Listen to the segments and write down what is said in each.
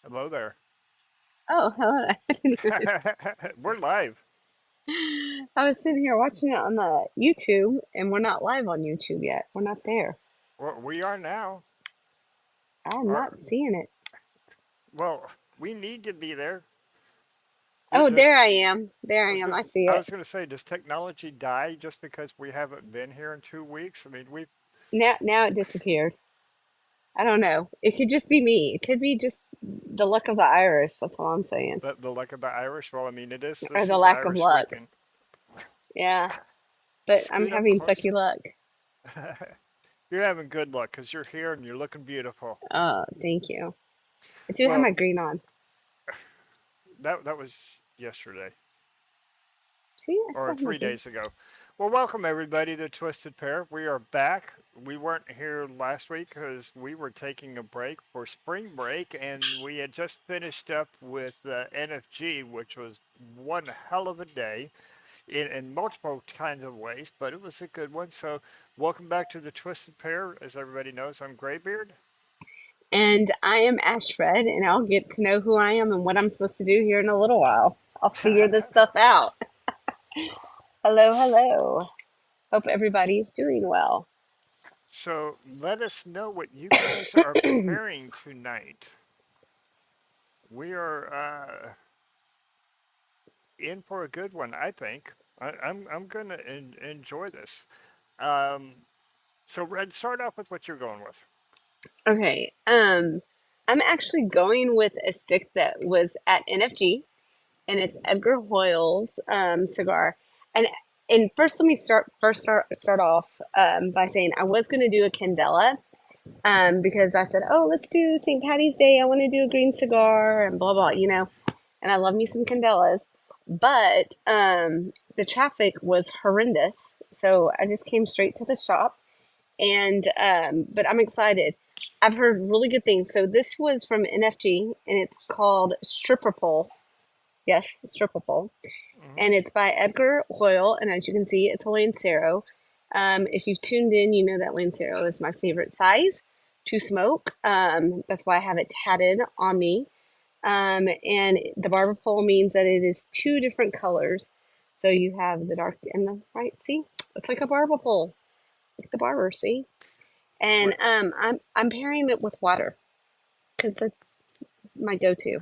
Hello there. Oh, hello. I didn't even- We're live. I was sitting here watching it on the YouTube, and we're not live on YouTube yet. We're not there. We are now. I'm not Or, seeing it. well, we need to be there. Oh, Does, there I am. There I I was am. gonna, I see I it. was gonna say, does technology die just because we haven't been here in 2 weeks? I mean, we Now it disappeared. I don't know. It could just be me. It could be just the luck of the Irish. That's all I'm saying. the luck of the Irish. Well, I mean, it is. Or This the is lack of Irish luck. weekend. Yeah, but I'm Scoot up having closer. sucky luck. You're having good luck because you're here and you're looking beautiful. Oh, thank you. I do have Well, my green on. that was yesterday. See, I still Or have my three green. days ago. Well, welcome everybody to Twisted Pair. We are back. We weren't here last week because we were taking a break for spring break, and we had just finished up with NFG, which was one hell of a day in multiple kinds of ways, but it was a good one. So, welcome back to the Twisted Pair. As everybody knows, I'm Graybeard. And I am Ashfred, and I'll get to know who I am and what I'm supposed to do here in a little while. I'll figure this stuff out. Hello, hello. Hope everybody's doing well. So, let us know what you guys are pairing tonight. We are in for a good one, I think. I'm gonna enjoy this. Um, so Red, start off with what you're going with. Okay, I'm actually going with a stick that was at NFG, and it's Edgar Hoyle's cigar. And and first, let me start off by saying I was going to do a Candela because I said, oh, let's do St. Patty's Day. I want to do a green cigar and blah blah, And I love me some Candelas, but the traffic was horrendous, so I just came straight to the shop. And but I'm excited. I've heard really good things. So this was from NFG, and it's called Stripper Pole. Yes, Stripper Pole, Hmm. and it's by Edgar Hoyle. And as you can see, it's a Lancero. If you've tuned in, you know that Lancero is my favorite size to smoke. That's why I have it tatted on me. And the barber pole means that it is two different colors. So you have the dark and the white. See, it's like a barber pole, like the barber. See, and I'm pairing it with water because that's my go-to.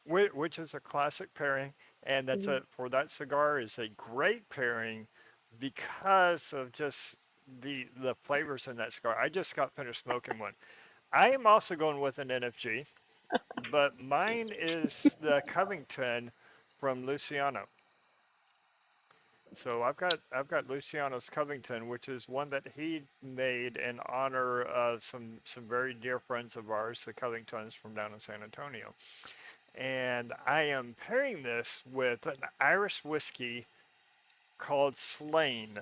Which is a classic pairing, and that's Mhm. a for that cigar is a great pairing because of just the flavors in that cigar. I just got finished smoking one. I am also going with an NFG, but mine is the Covington from Luciano. So I've got Luciano's Covington, which is one that he made in honor of some very dear friends of ours, the Covingtons from down in San Antonio. And I am pairing this with an Irish whiskey called Slane.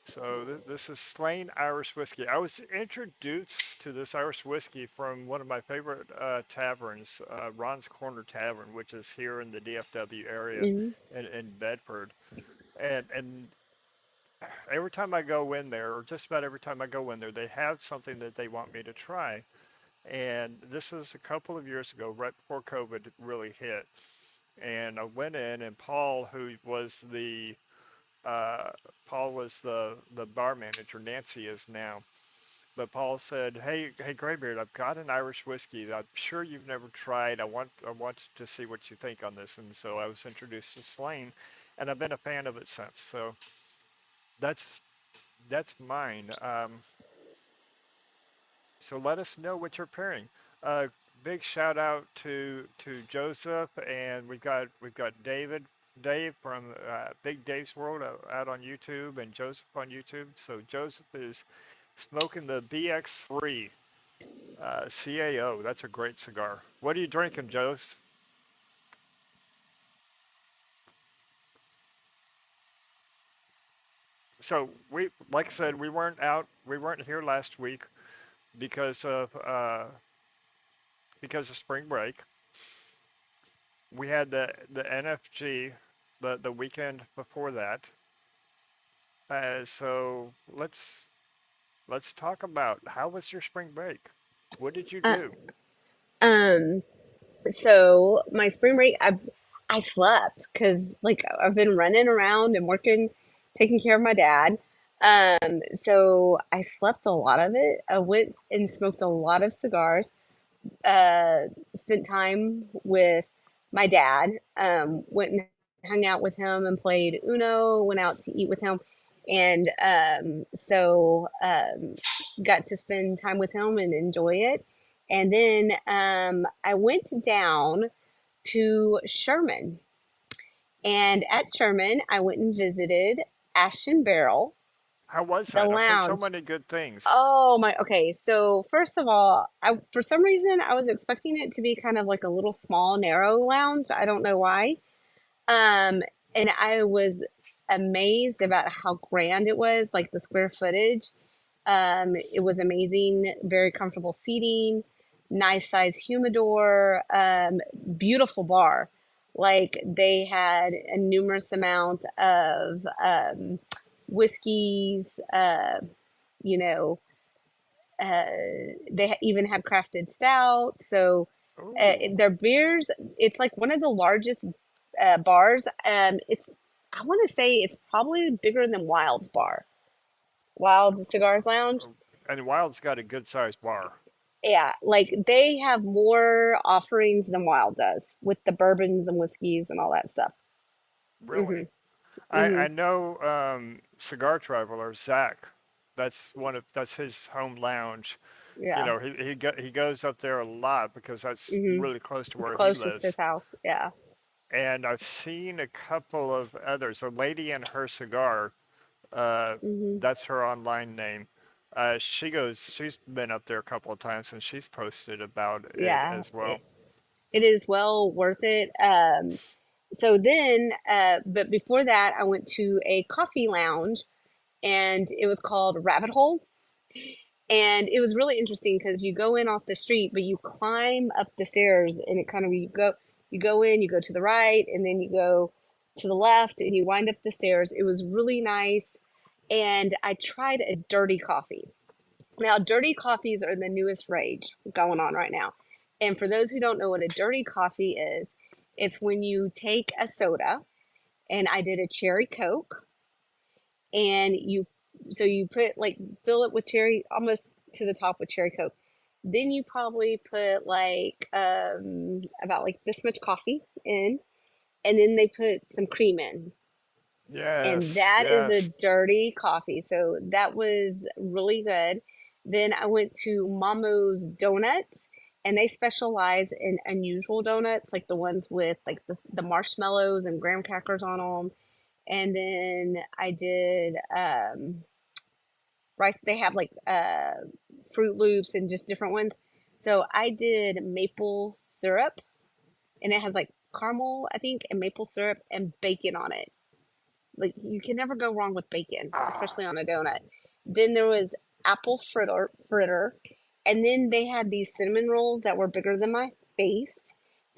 So this is Slane Irish whiskey. I was introduced to this Irish whiskey from one of my favorite taverns, Ron's Corner Tavern, which is here in the DFW area Mhm. in Bedford. And every time I go in there, or just about every time I go in there, they have something that they want me to try. And this is a couple of years ago, right before COVID really hit. And I went in, and Paul, who was uh, the bar manager. Nancy is now. But Paul said, "Hey, Graybeard, I've got an Irish whiskey that I'm sure you've never tried. I want to see what you think on this." And so I was introduced to Slane, and I've been a fan of it since. So that's that's mine. So let us know what you're pairing. Uh, Big shout out to Joseph, and we've got Dave from Big Dave's World out on YouTube, and Joseph on YouTube. So Joseph is smoking the BX3 CAO. That's a great cigar. What are you drinking, Joseph? So like I said, we weren't here last week because of uh, because of spring break. We had the NFG the weekend before that. So let's talk about how was your spring break? What did you Uh, do? Um, so my spring break, I slept because like I've been running around and working, taking care of my dad. So I slept a lot of it. I went and smoked a lot of cigars. Uh, Spent time with my dad. Went and hung out with him and played Uno. Went out to eat with him, and got to spend time with him and enjoy it. And then I went down to Sherman, and at Sherman, I went and visited Ash and Barrel, How was the that? I've heard so lounge. many good things. Oh my, okay. So first of all, I for some reason I was expecting it to be kind of like a little small, narrow lounge. I don't know why. Um, and I was amazed about how grand it was, like the square footage. It was amazing, very comfortable seating, nice size humidor, beautiful bar. Like they had a numerous amount of whiskeys, you know, uh, even had crafted stout. So Oh, their beers, it's like one of the largest bars. It's I want to say it's probably bigger than Wild's bar, Wild Cigars Lounge. and Wild's got a good sized bar. Yeah, like they have more offerings than Wild does with the bourbons and whiskeys and all that stuff. Hmm. Really? I Hmm. know Cigar Traveler, Zach. That's his home lounge. You Yeah. know, he goes up there a lot because that's Hmm. really close to It's where he closest to his lives. house. Yeah. And I've seen a couple of others. A lady and her cigar, uh, Hmm. that's her online name. She's been up there a couple of times and she's posted about it Yeah. as well. It is well worth it. But before that, I went to a coffee lounge and it was called Rabbit Hole. And it was really interesting because you go in off the street, but you climb up the stairs and it kind of, you go in, you go to the right, and then you go to the left and you wind up the stairs. It was really nice. And I tried a dirty coffee. Now, dirty coffees are the newest rage going on right now. And for those who don't know what a dirty coffee is, it's when you take a soda, and I did a cherry Coke, and you put like fill it with cherry almost to the top with cherry Coke. Then you probably put like about like this much coffee in, and then they put some cream in, and Yes, that is a yes. dirty coffee. So that was really good. Then I went to Mamo's Donuts, and they specialize in unusual donuts, like the ones with like the marshmallows and graham crackers on them. And then I did right. They have like Fruit Loops and just different ones. So I did maple syrup, and it has like caramel, I think, and maple syrup and bacon on it. Like you can never go wrong with bacon, Ah, especially on a donut. Then there was apple fritter, and then they had these cinnamon rolls that were bigger than my face.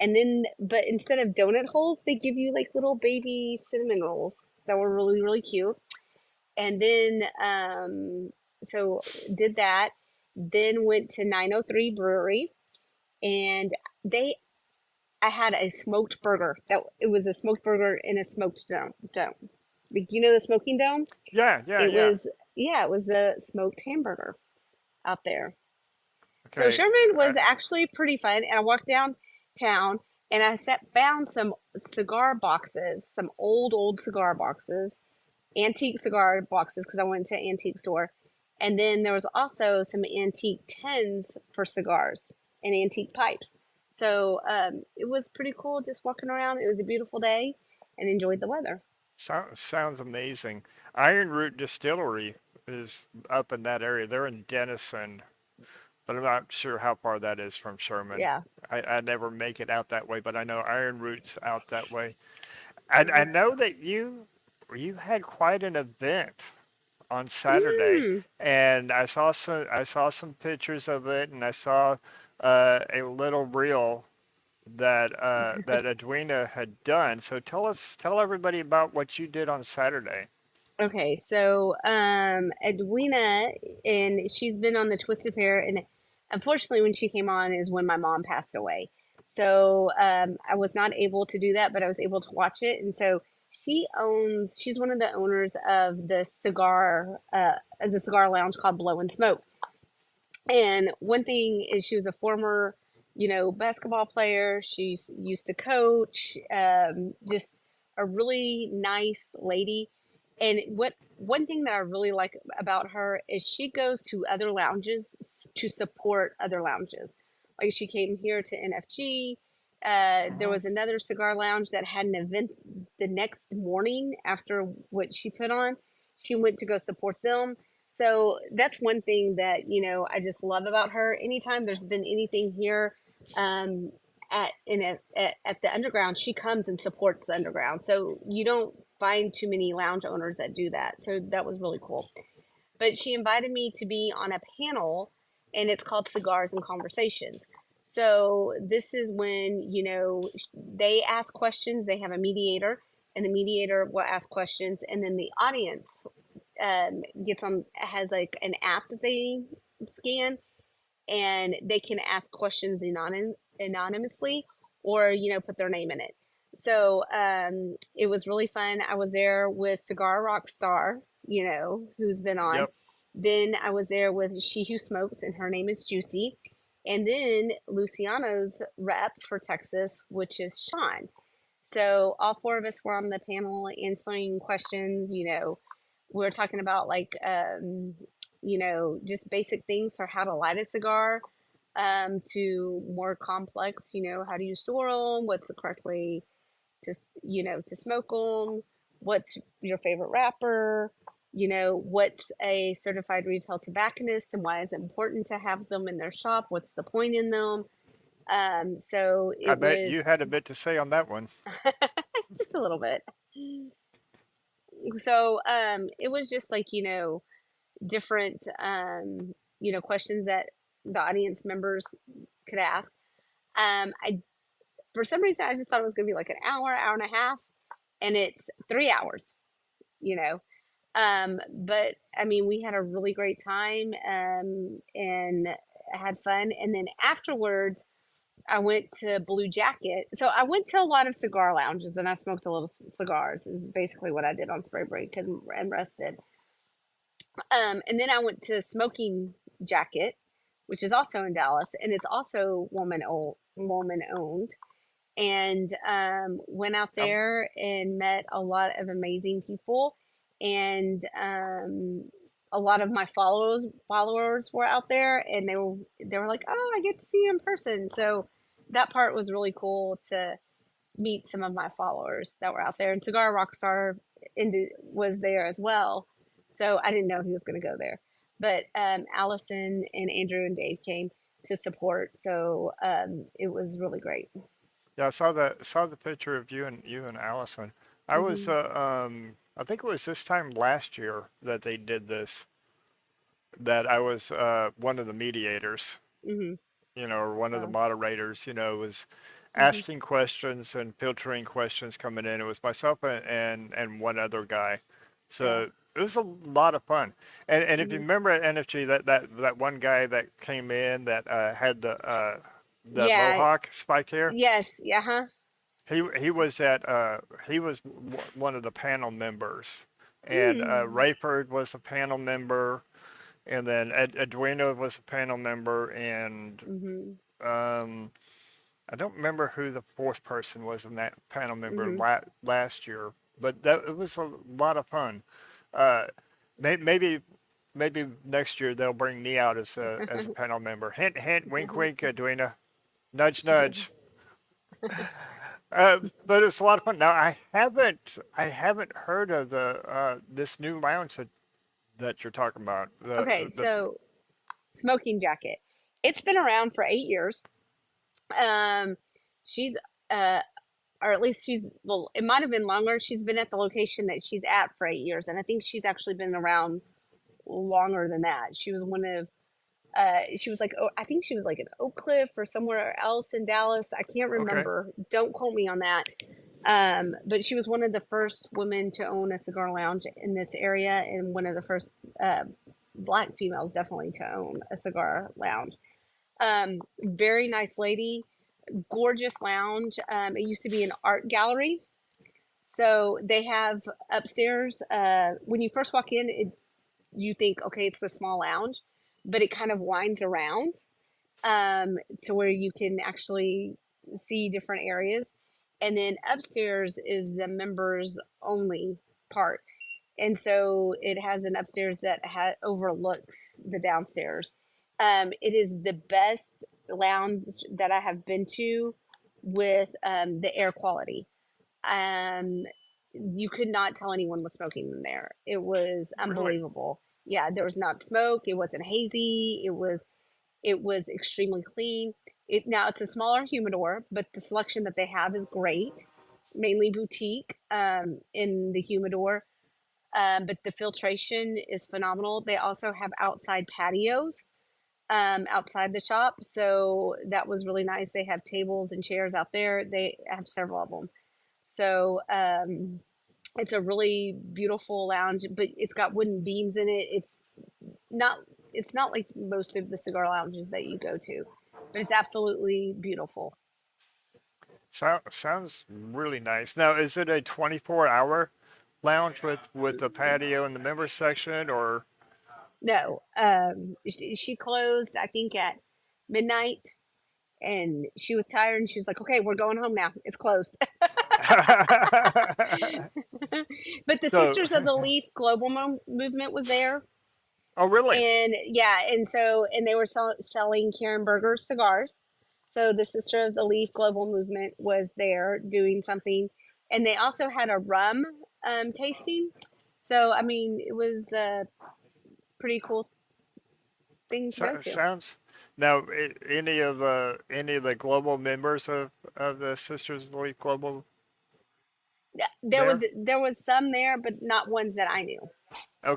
And then, but instead of donut holes, they give you like little baby cinnamon rolls that were really, really cute. And then, so did that. Then went to 903 Brewery, and they, I had a smoked burger. That it was a smoked burger in a smoked dome. Like, you know the smoking dome? yeah, yeah, It yeah. was, yeah, it was the smoked hamburger out there. So Okay. Sherman I, was actually pretty fun. And I walked downtown and found some cigar boxes, some old cigar boxes, antique cigar boxes, because I went to an antique store. And then there was also some antique tins for cigars and antique pipes. So it was pretty cool just walking around. It was a beautiful day and enjoyed the weather. sounds amazing. Iron Root Distillery is up in that area. They're in Denison, but I'm not sure how far that is from Sherman. Yeah. I never make it out that way, but I know Iron Root's out that way. I Uh-huh. know that you had quite an event on Saturday, Mm. and I saw some pictures of it, and I saw a little reel that Edwina had done. So tell everybody about what you did on Saturday. Okay, so Edwina, and she's been on the Twisted Pair, and Unfortunately, when she came on is when my mom passed away. So I was not able to do that, but I was able to watch it. And so she's one of the owners of the cigar, as a cigar lounge called Blow and Smoke. And one thing is she was a former, basketball player. She's used to coach, just a really nice lady. And what one thing that I really like about her is she goes to other lounges to support other lounges. Like she came here to NFG. There was another cigar lounge that had an event the next morning after what she put on. She went to go support them. So that's one thing that, I just love about her. Anytime there's been anything here, um, at the underground, she comes and supports the underground. So you don't find too many lounge owners that do that. So that was really cool. But she invited me to be on a panel, and it's called Cigars and Conversations. So this is when, they ask questions, they have a mediator, and the mediator will ask questions, and then the audience gets on, has like an app that they scan, and they can ask questions anonymously, or put their name in it. So it was really fun. I was there with Cigar Rock Star, who's been on. Yep. Then I was there with She Who Smokes, and her name is Juicy. And then Luciano's rep for Texas, which is Sean. So all four of us were on the panel answering questions. We were talking about like just basic things for how to light a cigar, to more complex, how do you store them? What's the correct way to smoke them? What's your favorite wrapper? What's a certified retail tobacconist and why is it important to have them in their shop? What's the point in them? So I it bet was you had a bit to say on that one. just a little bit. So it was just like, different questions that the audience members could ask. I For some reason I just thought it was gonna be like an hour, hour and a half, and it's 3 hours, you know. But I mean, we had a really great time, and had fun. And then afterwards, I went to Blue Jacket. So I went to a lot of cigar lounges and I smoked a little cigars. Is basically what I did on spray break and rested. And then I went to Smoking Jacket, which is also in Dallas, and it's also woman owned. And went out Um, there and met a lot of amazing people, and a lot of my followers were out there, and they were like, "Oh, I get to see you in person." So that part was really cool to meet some of my followers that were out there. And Cigar Rockstar was there as well. So I didn't know he was going to go there. But Allison and Andrew and Dave came to support. So it was really great. yeah, I saw the picture of you and Allison. Hmm. I think it was this time last year that they did this, that I was one of the mediators, Hmm. or one of the Wow. moderators, was Hmm. asking questions and filtering questions coming in. It was myself and one other guy. Yeah. So it was a lot of fun. And if you Hmm. remember at NFG, that one guy that came in that had the Yeah. mohawk spike hair, Yes. Yeah. Huh. he was at he was one of the panel members, and Mm. Rayford was a panel member, and then Edwina was a panel member, and Hmm. um, I don't remember who the fourth person was in that panel member Hmm. last year, but that it was a lot of fun. Uh, maybe next year they'll bring me out as a panel member. Hint, hint, wink, wink, Edwina. Nudge, nudge. But it's a lot of fun. Now I haven't heard of the this new lounge that you're talking about. Okay. So Smoking Jacket. It's been around for 8 years. Um, she's uh, or at least well, it might have been longer. She's been at the location that she's at for 8 years, and I think she's actually been around longer than that. She was like, oh, I think she was like in Oak Cliff or somewhere else in Dallas. I can't Okay. remember. Don't quote me on that. But she was one of the first women to own a cigar lounge in this area, and one of the first uh, black females definitely to own a cigar lounge. Very nice lady, gorgeous lounge. It used to be an art gallery. So they have upstairs, when you first walk in, you think, okay, it's a small lounge, but it kind of winds around, to where you can actually see different areas. And then upstairs is the members only part. And so it has an upstairs that overlooks the downstairs. It is the best lounge that I have been to with the air quality. Um, you could not tell anyone was smoking in there. It was Really? unbelievable. Yeah, there was not smoke. It wasn't hazy. It was extremely clean. It's a smaller humidor, but the selection that they have is great, mainly boutique in the humidor. But the filtration is phenomenal. They also have outside patios outside the shop, so that was really nice. They have tables and chairs out there. They have several of them. So it's a really beautiful lounge, but it's got wooden beams in it. Not it's not like most of the cigar lounges that you go to, but it's absolutely beautiful. Sounds really nice. Now, is it a 24-hour lounge with a patio in the members section, or? No, she closed I think at midnight, and she was tired, and she was like, "Okay, we're going home now. It's closed." But the So, Sisters of the Leaf Global Movement was there, oh, really? and yeah, and they were selling Karen Berger cigars. So the Sister of the Leaf Global Movement was there doing something, and they also had a rum tasting. So I mean, it was a pretty cool thing to go to. Sounds. Now, any of the global members of the Sisters of the Leaf Global Yeah, there? there was some there, but not ones that I knew.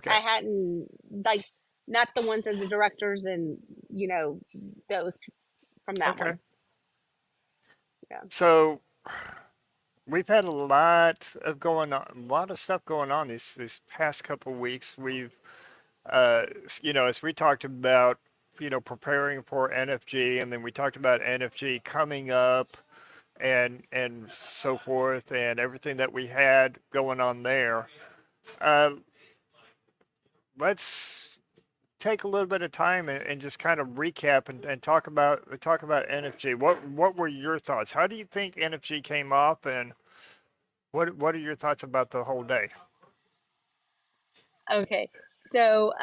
I Okay. hadn't, like, not the ones as the directors and you know those from that Okay. one. Yeah. So we've had a lot of stuff going on these past couple weeks. As we talked about, preparing for NFG, and then we talked about NFG coming up, and so forth, and everything that we had going on there. Uh, let's take a little bit of time and just kind of recap and talk about NFG. What were your thoughts? How do you think NFG came off, and what are your thoughts about the whole day? Okay. So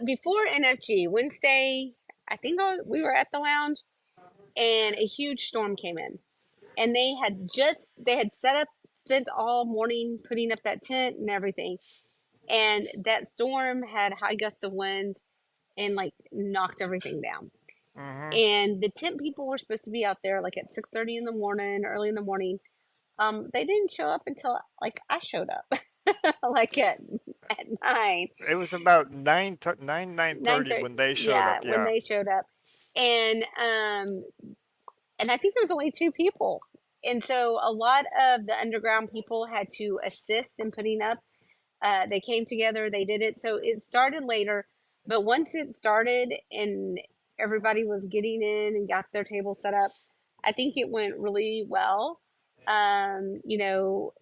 before NFG Wednesday, I think we were at the lounge, and a huge storm came in, and they had set up, spent all morning putting up that tent and everything, and that storm had high gusts of wind and like knocked everything down. Hmm. And the tent people were supposed to be out there like at 6:30 in the morning, early in the morning. They didn't show up until like I showed up, like at 9, It was about 9:30 9:30. when they showed Yeah, up. when Yeah. they showed up, and and I think there was only 2 people, and so a lot of the underground people had to assist in putting up. They came together, they did it. So it started later, but once it started and everybody was getting in and got their table set up, I think it went really well. You know,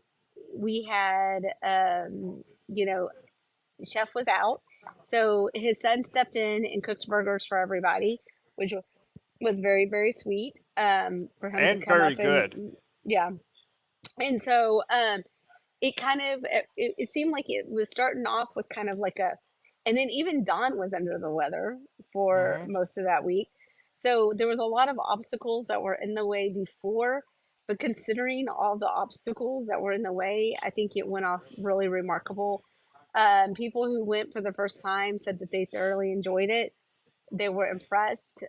we had, chef was out, so his son stepped in and cooked burgers for everybody, which was very very sweet for him to And come up very and good. yeah. And so it kind of it seemed like it was starting off with kind of like a, and then even Don was under the weather for Hmm. most of that week, so there was a lot of obstacles that were in the way before, but considering all the obstacles that were in the way, I think it went off really remarkable. People who went for the first time said that they thoroughly enjoyed it. They were impressed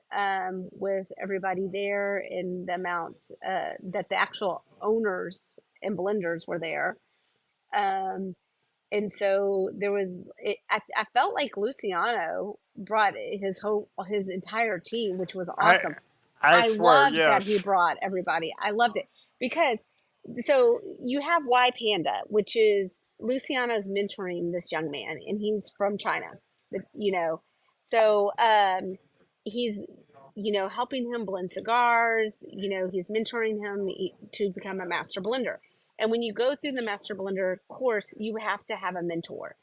with everybody there and the amount that the actual owners and blenders were there. um, and so there was, I felt like Luciano brought his entire team, which was I awesome. I I swear, loved that he yes. brought everybody. I loved it because, so you have Y Panda, which is Luciano's mentoring this young man, and he's from China. You know, so he's helping him blend cigars. He's mentoring him to become a master blender. And when you go through the master blender course, you have to have a mentor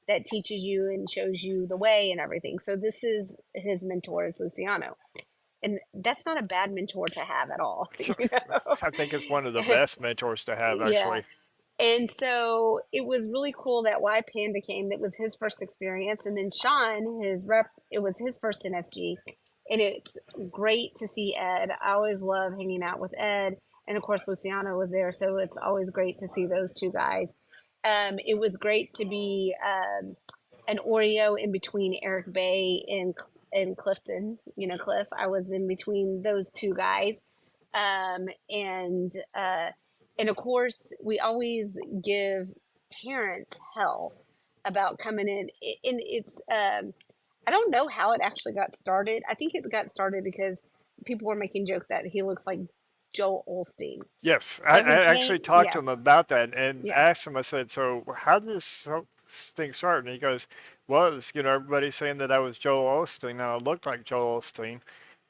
that teaches you and shows you the way and everything. So this is his mentor is Luciano, and that's not a bad mentor to have at all. Sure. I think it's one of the know? best mentors to have, Yeah. actually. And so it was really cool that Y Panda came. That was his first experience. And then Sean, his rep, it was his first NFG. And it's great to see Ed. I always love hanging out with Ed. And of course, Luciano was there. So it's always great to see those two guys. It was great to be an Oreo in between Eric Bay and Clifton. Cliff. I was in between those two guys. Um, and uh, and of course, we always give Terrence hell about coming in. And it's I don't know how it actually got started. I think it got started because people were making joke that he looks like Joel Olstein. Yes, I, So he I actually came, talked yeah, to him about that and yeah. asked him. I said, "So how did this thing start?" And he goes, "Well, it was, everybody saying that I was Joel Osteen, and I looked like Joel Osteen,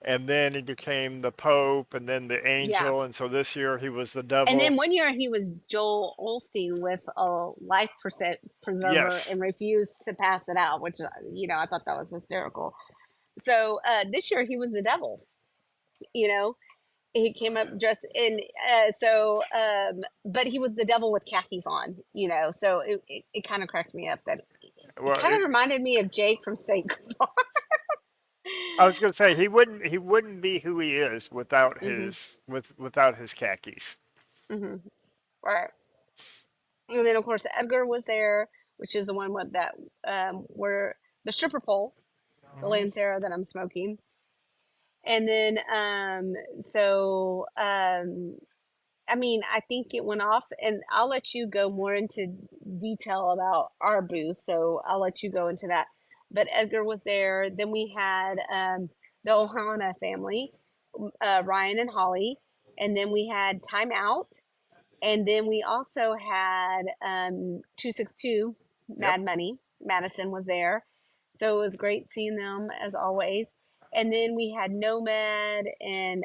and then he became the Pope, and then the Yeah. Angel, and so this year he was the And Devil." then one year he was Joel Olstein with a life preserver Yes. and refused to pass it out, which, I thought that was hysterical. So this year he was the devil, you know. He came up dressed in, but he was the devil with khakis on, So it kind of cracked me up that it Well, kind of reminded me of Jake from St. I was going to say he wouldn't be who he is without Mm-hmm, without his khakis. mm-hmm. Right. And then of course Edgar was there, which is the one with that where the stripper pole, the Hmm. Lancero that I'm smoking. And then I mean, I think it went off, and I'll let you go more into detail about our booth. So I'll let you go into that. But Edgar was there. Then we had the Ohana family, Ryan and Holly. And then we had Time Out. And then we also had 262 Yep. Mad Money. Madison was there. So it was great seeing them as always. And then we had Nomad and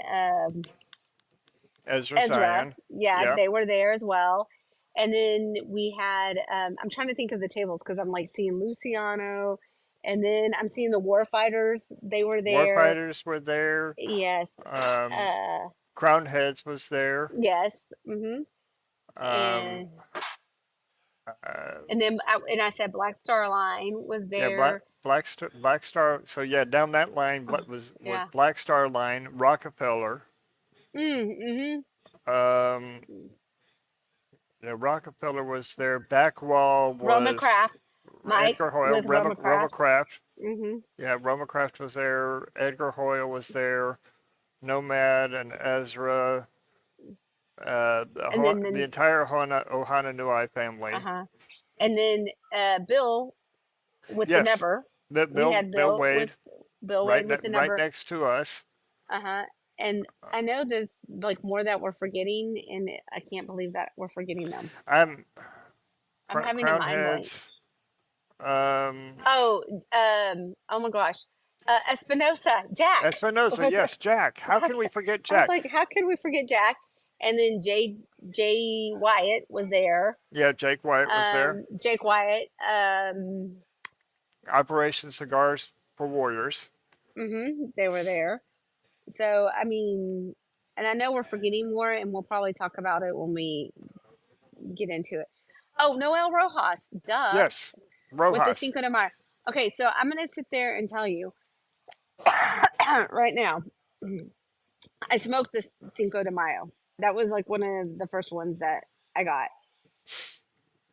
Ezra Ezra. Zion. Yeah, Yep. they were there as well. And then we had, I'm trying to think of the tables because I'm like seeing Luciano, and then I'm seeing the Warfighters. They were there. Warfighters were there. Yes. Um, Uh, Crown Heads was there. yes. Um, And uh, and I said Black Star Line was yeah, there. Black Star. So yeah, down that line, Oh, what was yeah. Black Star Line, Rockefeller. Mm-hmm. Um, yeah, Rockefeller was there. Back wall Roma was Craft. Mike Edgar Hoyle. with Roma Roma Craft. Craft. Mm-hmm. Yeah, Roma Craft was there. Edgar Hoyle was there. Nomad and Ezra. And then The the entire Ohana Nui family. uh-huh. And then Bill with the Yes, Never. We Bill had Bill Bill with Wade, Bill Wade with the right Never. next to us. Uh-huh. And I know there's like more that we're forgetting, and I can't believe that we're forgetting them. I'm I'm having a Crown mind blank. Heads. Um, Oh, oh my gosh. Espinosa, Jack. Espinosa. Was Yes, Jack. How can we forget I was Jack? like, how could we forget Jack? And then Jay Wyatt was there. Yeah, Jake White was there. Jake Wyatt. Operation Cigars for Warriors. They were there. So I mean, and I know we're forgetting more, and we'll probably talk about it when we get into it. Oh, Noel Rojas, duh, Yes, with the Rojas. Cinco de Mayo. Okay, so I'm gonna sit there and tell you right now. I smoked this Cinco de Mayo. That was like one of the first ones that I got.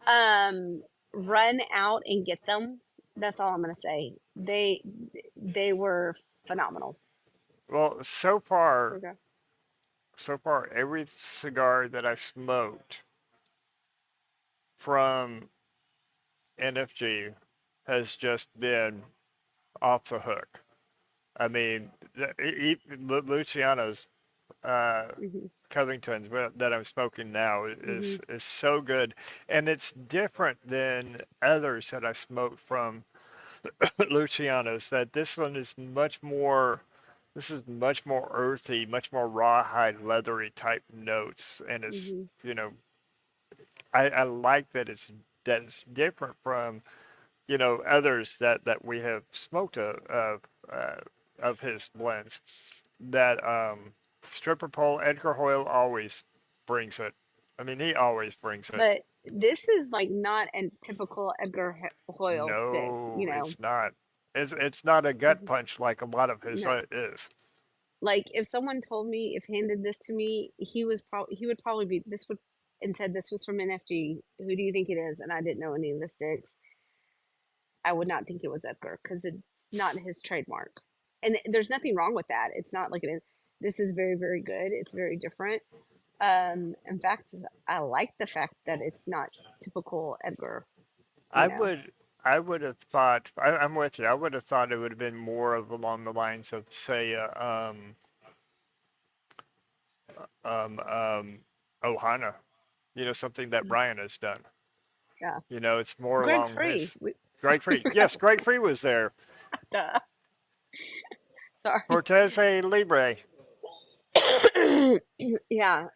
Um, Run out and get them. That's all I'm gonna say. They were phenomenal. Well, Okay. so far, every cigar that I've smoked from NFG has just been off the hook. I mean, Luciano's uh, Hmm. Covington's that I'm smoking now Hmm. is so good, and it's different than others that I've smoked from Luciano's. That this one is much more. This is much more earthy, much more rawhide, leathery type notes, and it's Hmm. you know I like that it's different from others that we have smoked of his blends. That stripper pole Edgar Hoyle always brings it. I mean, he always brings it. But this is like not a typical Hoyle stick, No, you know. it's not. It's not a gut Mhm. punch like a lot of his No, is. like if someone told me, if handed this to me, he would probably be this would and said this was from NFG. Who do you think it is? And I didn't know any of the sticks. I would not think it was Edgar because it's not his trademark. And there's nothing wrong with that. It's not like this is very, very good. It's very different. In fact, I like the fact that it's not typical Edgar, you I know. would I would have thought I'm with you. I would have thought it would have been more of along the lines of say Ohana, something that Brian has done. Yeah. It's more Greg along Free. his Greg We Free. forgot. Yes, Greg Free was there. Duh. Sorry. Cortez a Libre. Yeah.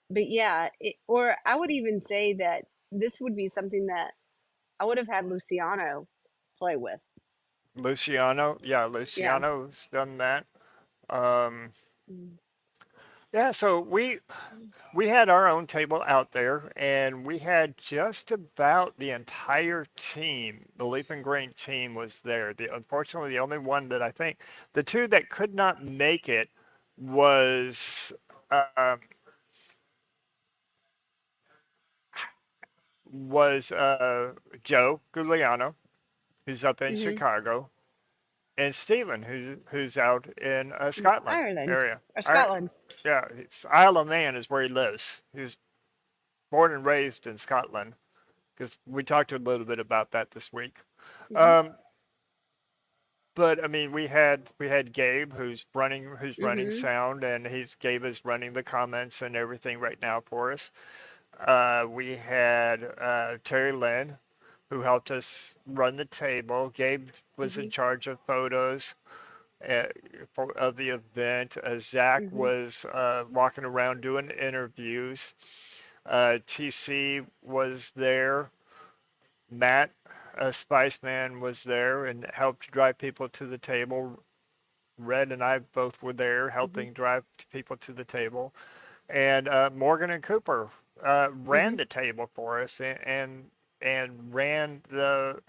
But yeah, or I would even say that this would be something that I would have had Luciano play with. Luciano. Yeah, Yeah. Luciano's done that. Um, yeah, so we had our own table out there, and we had just about the entire team. The Leaf and Grain team was there. Unfortunately, the only one that I think the two that could not make it was um, Joe Giuliano, who's up in Hmm. Chicago, and Stephen, who's out in Scotland Ireland area. or I, Scotland. yeah, Isle of Man is where he lives. He's born and raised in Scotland because we talked a little bit about that this week. Hmm. Um, but I mean, we had Gabe who's running Hmm. sound, and Gabe is running the comments and everything right now for us. We had Terry Lynn who helped us run the table. Gabe was in Hmm. charge of photos uh, of the event. Zach Hmm. was walking around doing interviews. TC was there. Matt, Spice Man, was there and helped drive people to the table. Red and I both were there Hmm. helping drive people to the table. And Morgan and Cooper ran Hmm. the table for us and ran the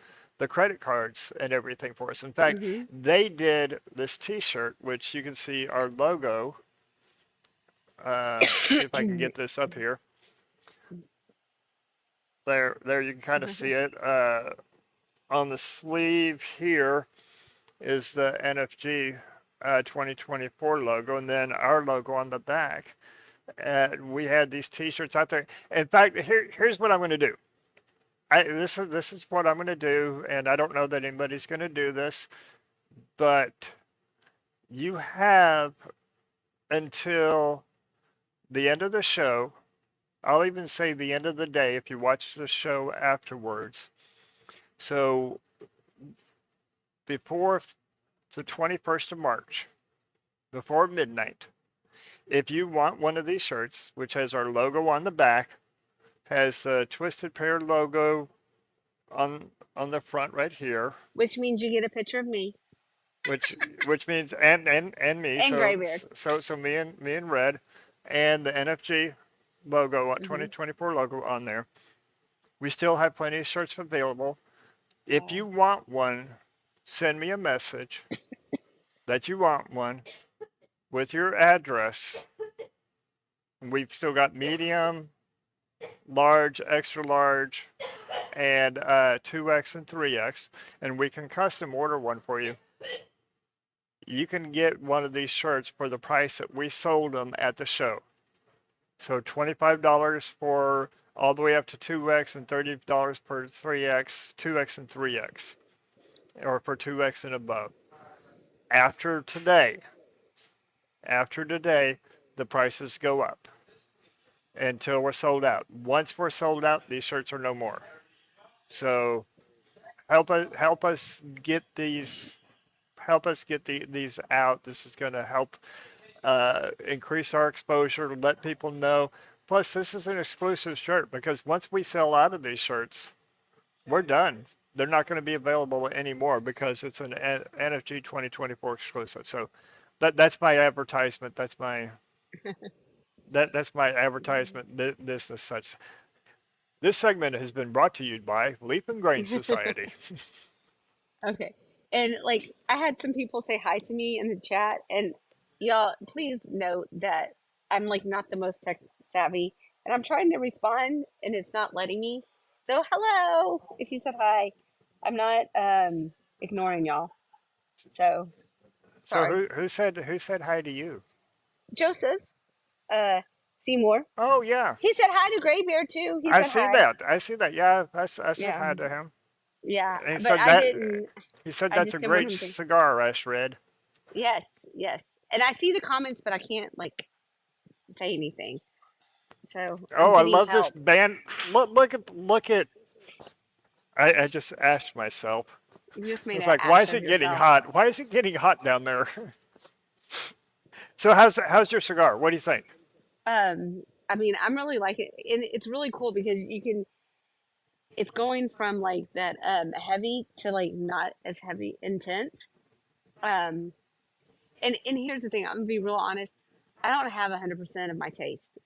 credit cards and everything for us. In fact, Hmm. they did this T-shirt, which you can see our logo. See if I can get this up here. There, you can kind of see it. On the sleeve here is the NFG 2024 logo, and then our logo on the back. We had these T-shirts out there. In fact, here's what I'm going to do. This is what I'm going to do, and I don't know that anybody's going to do this, but you have until the end of the show. I'll even say the end of the day if you watch the show afterwards. So before the 21st of March, before midnight, if you want one of these shirts, which has our logo on the back, has the Twisted Pair logo on the front right here, Which means you get a picture of me which which means and me. and So Graybeard. so me and Red, and the NFG logo, Hmm. 2024 logo on there. We still have plenty of shirts available. If Oh. you want one, send me a message that you want one with your address. We've still got medium, large, extra large, and 2X and 3X, and we can custom order one for you. You can get one of these shirts for the price that we sold them at the show. So $25 for all the way up to 2X and $30 per 3X, 2X and 3X, or for 2X and above. After today, after today, the prices go up until we're sold out. Once we're sold out, these shirts are no more. So help us get these help us get these out. This is going to help increase our exposure, let people know. Plus, this is an exclusive shirt because once we sell out of these shirts, we're done. They're not going to be available anymore because it's an NFG 2024 exclusive. So that's my advertisement. That's my advertisement. This is such. This segment has been brought to you by Leap and Grain Society. Okay. And like I had some people say hi to me in the chat, and y'all please note that I'm like not the most tech savvy, and I'm trying to respond and it's not letting me. So hello, if you said hi. I'm not ignoring y'all. So So sorry. who said hi to you? Joseph, uh Seymour. Oh yeah, He said hi to Gray Bear too. He I said see hi. that. I see that. Yeah, I said Yeah. hi to him. Yeah. And But I didn't he said I that's a just didn't want great him to. cigar, I read. Yes, yes. And I see the comments, but I can't like say anything. So I'm Oh, I getting love this help. band. Look at. I just asked myself. You just I made was an like, why ass is of it getting yourself. hot? Why is it getting hot down there? So how's your cigar? What do you think? I mean, I'm really like it, and it's really cool because you can. It's going from like that heavy to like not as heavy, intense. Um, and here's the thing. I'm gonna be real honest. I don't have 100% of my taste.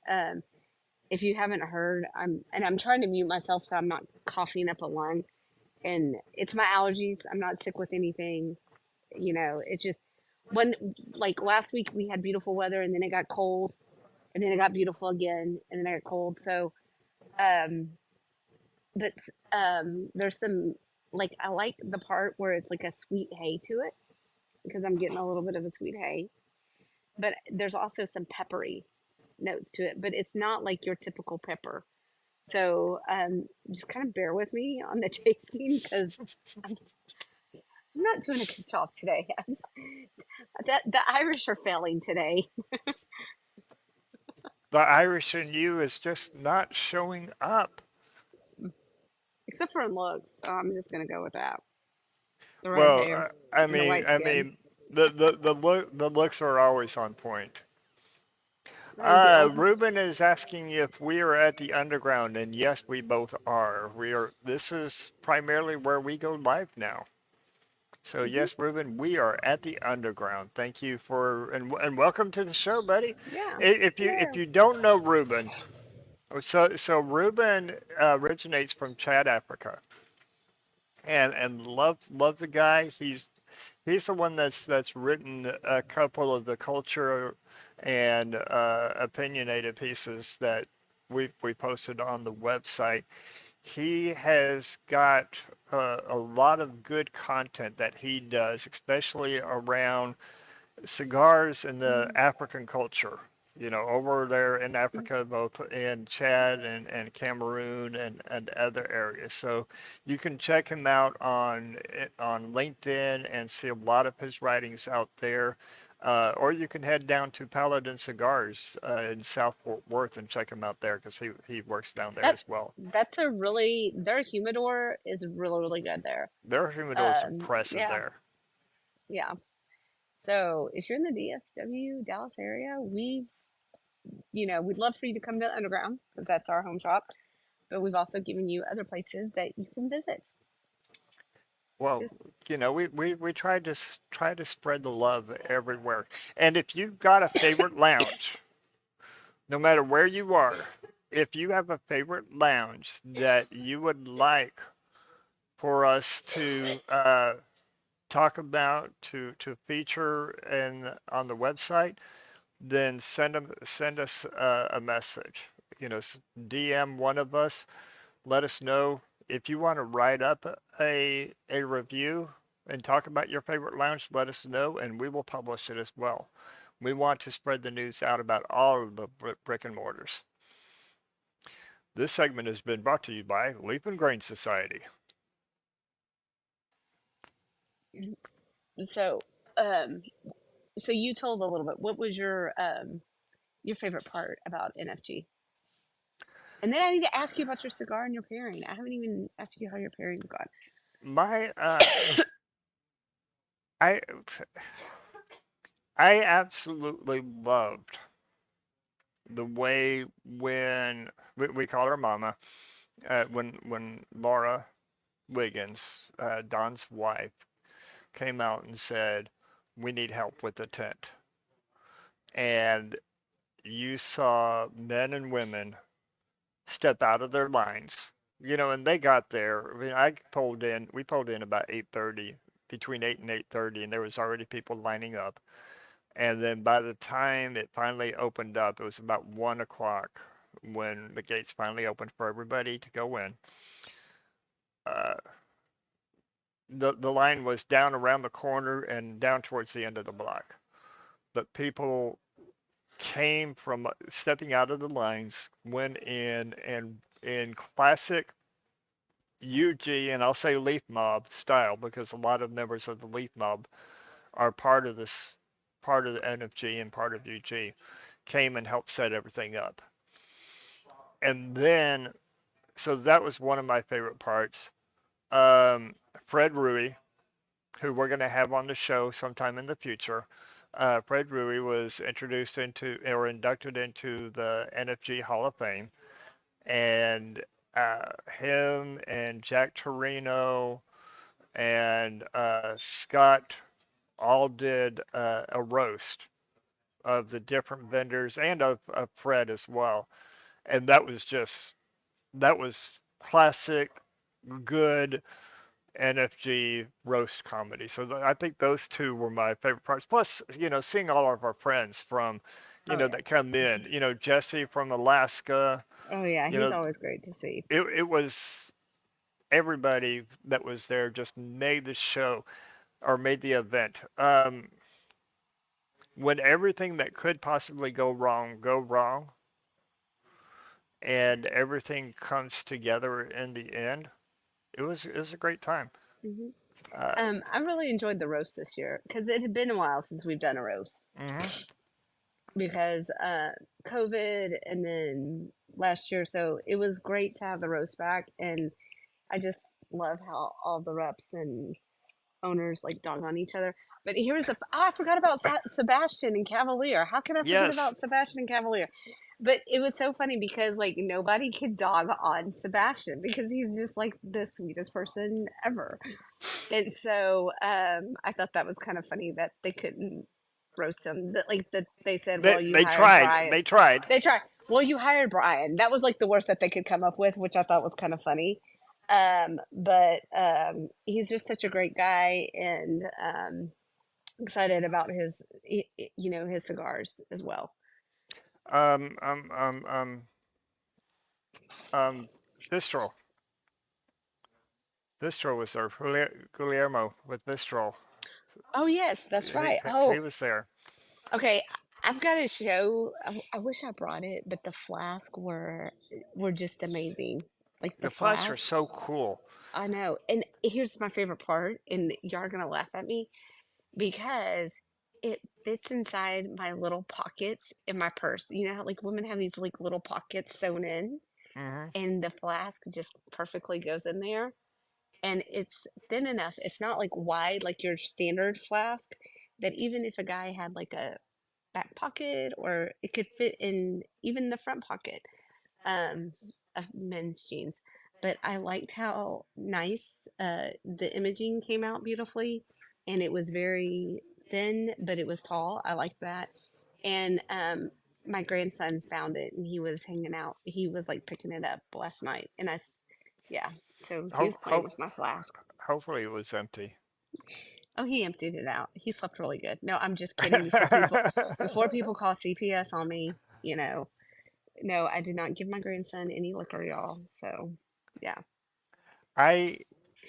If you haven't heard, I'm trying to mute myself so I'm not coughing up a lung. And it's my allergies. I'm not sick with anything. It's just when like last week we had beautiful weather and then it got cold and then it got beautiful again and then it got cold. So, um, but there's some like I like the part where it's like a sweet hay to it because I'm getting a little bit of a sweet hay. But there's also some peppery notes to it, but it's not like your typical pepper. So just kind of bear with me on the tasting because I'm, I'm not doing a good job today. That the Irish are failing today, The Irish in you is just not showing up. except for in looks. So I'm just gonna go with that. The red Well, hair I and the mean, white skin. the looks are always on point. Thank you. Ruben is asking if we are at the underground, and yes, we both are. We are. This is primarily where we go live now. So Hmm. yes, Ruben, we are at the underground. Thank you for and welcome to the show, buddy. Yeah. If Yeah. you don't know Ruben, so Ruben originates from Chad, Africa, and love the guy. He's the one that's written a couple of the culture and opinionated pieces that we posted on the website. He has got a lot of good content that he does, especially around cigars in the African culture. You know, over there in Africa, both in Chad and Cameroon and other areas. So you can check him out on LinkedIn and see a lot of his writings out there. Or you can head down to Paladin Cigars in South Fort Worth and check him out there because he works down there That as well. that's a really their humidor is really really good there. Their humidor is impressive Yeah, there. yeah. So if you're in the DFW Dallas area, we'd love for you to come to the Underground because that's our home shop. But we've also given you other places that you can visit. Well, Just we tried to try to spread the love everywhere. And if you've got a favorite lounge, no matter where you are, if you have a favorite lounge that you would like for us to talk about to feature in on the website, then send us a message. You know, DM one of us. Let us know if you want to write up a review and talk about your favorite lounge. Let us know, and we will publish it as well. We want to spread the news out about all of the brick and mortars. This segment has been brought to you by Leap and Grain Society. so, um, so you told a little bit. What was your favorite part about NFG? And then I need to ask you about your cigar and your pairing. I haven't even asked you how your pairing's gone. My I I absolutely loved the way when we call her Mama, when Laura Wiggins, Don's wife, came out and said, "We need help with the tent," and you saw men and women step out of their lines, and they got there. I mean, we pulled in about 8:30, between 8 and 8:30, and there was already people lining up. And then by the time it finally opened up, it was about 1 o'clock when the gates finally opened for everybody to go in. Uh, the line was down around the corner and down towards the end of the block. But people came from stepping out of the lines, went in, and in classic UG, and I'll say Leaf Mob style because a lot of members of the Leaf Mob are part of the NFG and part of UG, came and helped set everything up. And then, so that was one of my favorite parts. Fred Rui, who we're going to have on the show sometime in the future. Fred Rui was introduced into or inducted into the NFG Hall of Fame, and him and Jack Torino and Scott all did a roast of the different vendors and of Fred as well, and that was classic, good NFG roast comedy. So I think those two were my favorite parts. Plus, seeing all of our friends from, Oh yeah. that come in. Jesse from Alaska. Oh yeah, You he's know, always great to see. it was everybody that was there just made the show or made the event. When everything that could possibly go wrong, and everything comes together in the end, it was a great time. hmm Uh, I really enjoyed the roast this year because it had been a while since we've done a roast mhm. because COVID and then last year, so it was great to have the roast back, and I just love how all the reps and owners like dog on each other. But here's I forgot about Sebastian and Cavalier. How can I forget Yes, about Sebastian and Cavalier? But it was so funny because like nobody could dog on Sebastian because he's just like the sweetest person ever. And so I thought that was kind of funny that they couldn't roast him. That like that they said, they well, you they hired tried. Brian. They tried. They tried. Well, you hired Brian. That was like the worst that they could come up with, which I thought was kind of funny. But he's just such a great guy, and excited about his cigars as well. Um, um, um, um, um, Bistro. Bistro was there. Guillermo with Bistro. Oh yes, that's He, right. he Oh, was there. okay. I've got to show. I wish I brought it, but the flask were just amazing. Like the The flasks are flask, so cool. I know. And here's my favorite part, and y'all are gonna laugh at me because it fits inside my little pockets in my purse. You know how like women have these like little pockets sewn in, Hmm. and the flask just perfectly goes in there. And it's thin enough. It's not like wide like your standard flask, that even if a guy had like a back pocket or it could fit in even the front pocket um, of men's jeans. But I liked how nice the imaging came out beautifully, and it was very thin, but it was tall. I liked that. And my grandson found it, and he was hanging out. He was like picking it up last night, and yeah. So he was Hope, playing hope, with my flask. hopefully it was empty. Oh, he emptied it out. He slept really good. No, I'm just kidding. Before people call CPS on me, you know, no, I did not give my grandson any liquor, y'all. So, yeah. I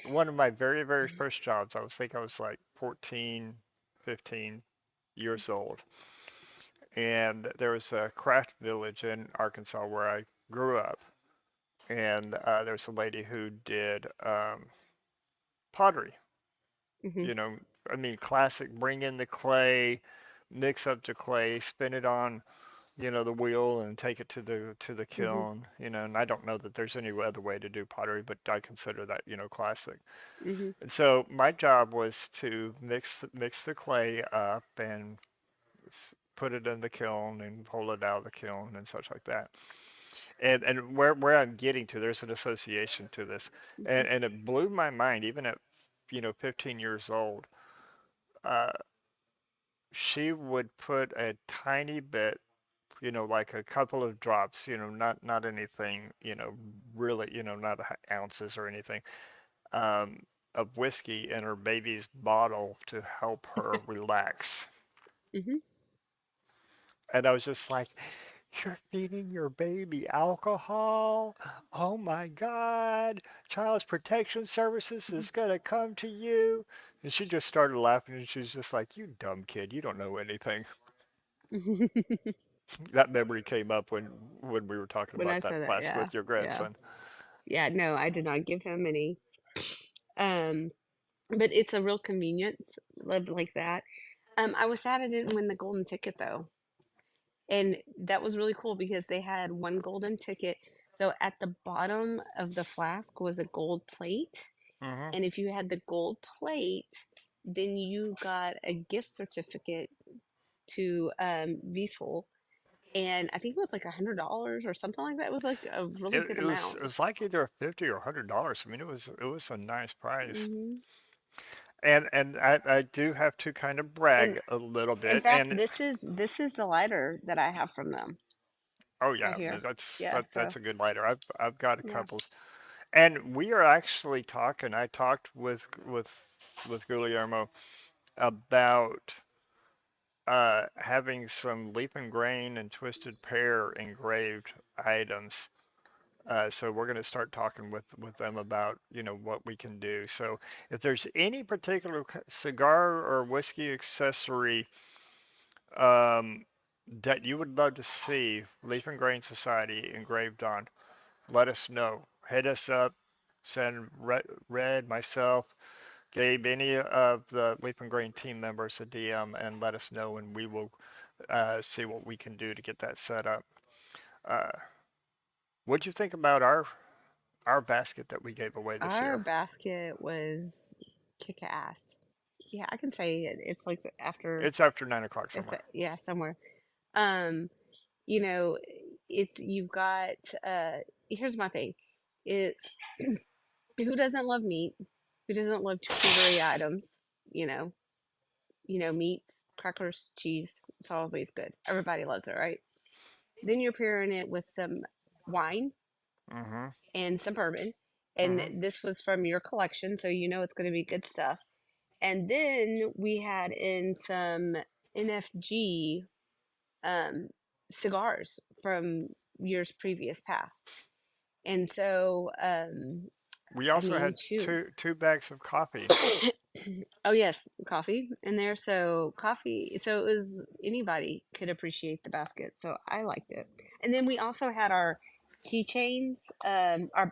One of my very, very first jobs, I was like 14, 15 years old. And there was a craft village in Arkansas where I grew up. And there's a lady who did pottery. hmm You know, I mean, classic, bring in the clay, mix up the clay, spin it on the wheel and take it to the Hmm. kiln, and I don't know that there's any other way to do pottery, but I consider that, classic. Hmm. And so my job was to mix the clay up and put it in the kiln and pull it out of the kiln and such like that. And where I'm getting to, there's an association to this, and it blew my mind even at 15 years old. Uh, she would put a tiny bit, like a couple of drops, not anything, really, not ounces or anything, um, of whiskey in her baby's bottle to help her relax. Hmm. And I was just like, you're feeding your baby alcohol? Oh my God. Child Protection Services is going to come to you. And she just started laughing and she's just like, you dumb kid, you don't know anything. That memory came up when we were talking When I about that said that, class yeah, with your yeah, grandson. yeah. No, I did not give him any. Um, but it's a real convenience, like that. I was sad I didn't win the golden ticket though, and that was really cool because they had one golden ticket. So at the bottom of the flask was a gold plate, Hmm. and if you had the gold plate, then you got a gift certificate to Wiesel, and I think it was like $100 or something like that. It was like a really It, good it was amount. it was like either 50 or $100. I mean, it was a nice prize. Hmm. And I do have to kind of And brag a little in bit. fact, And this is the lighter that I have from them oh right yeah, here. Yeah. that's So a good lighter. I've got a yeah. couple. And we are actually talking. I talked with Guillermo about having some leaf and grain and twisted pear engraved items. So we're going to start talking with them about what we can do. So if there's any particular cigar or whiskey accessory um, that you would love to see Leaf and Grain Society engraved on, let us know. Hit us up. Send Red, myself, Gabe, any of the Leaf and Grain team members a DM and let us know, and we will see what we can do to get that set up. Uh, what'd you think about our basket that we gave away this Our year? basket was kick ass. Yeah, I can say it. It's like after It's after 9 o'clock it's somewhere. yeah, somewhere. Um, you know, it's you've got here's my thing. It's who doesn't love meat? Who doesn't love charcuterie items? You know, meats, crackers, cheese. It's always good. Everybody loves it, right? Then you're pairing it with some wine Mm-hmm. and some bourbon. And Mm-hmm. this was from your collection, so you know it's going to be good stuff. And then we had in some NFG um, cigars from years previous past. And so, We I also mean, had shoot. two bags of coffee. Oh yes, coffee in there. So coffee. So it was anybody could appreciate the basket. So I liked it. And then we also had our keychains, our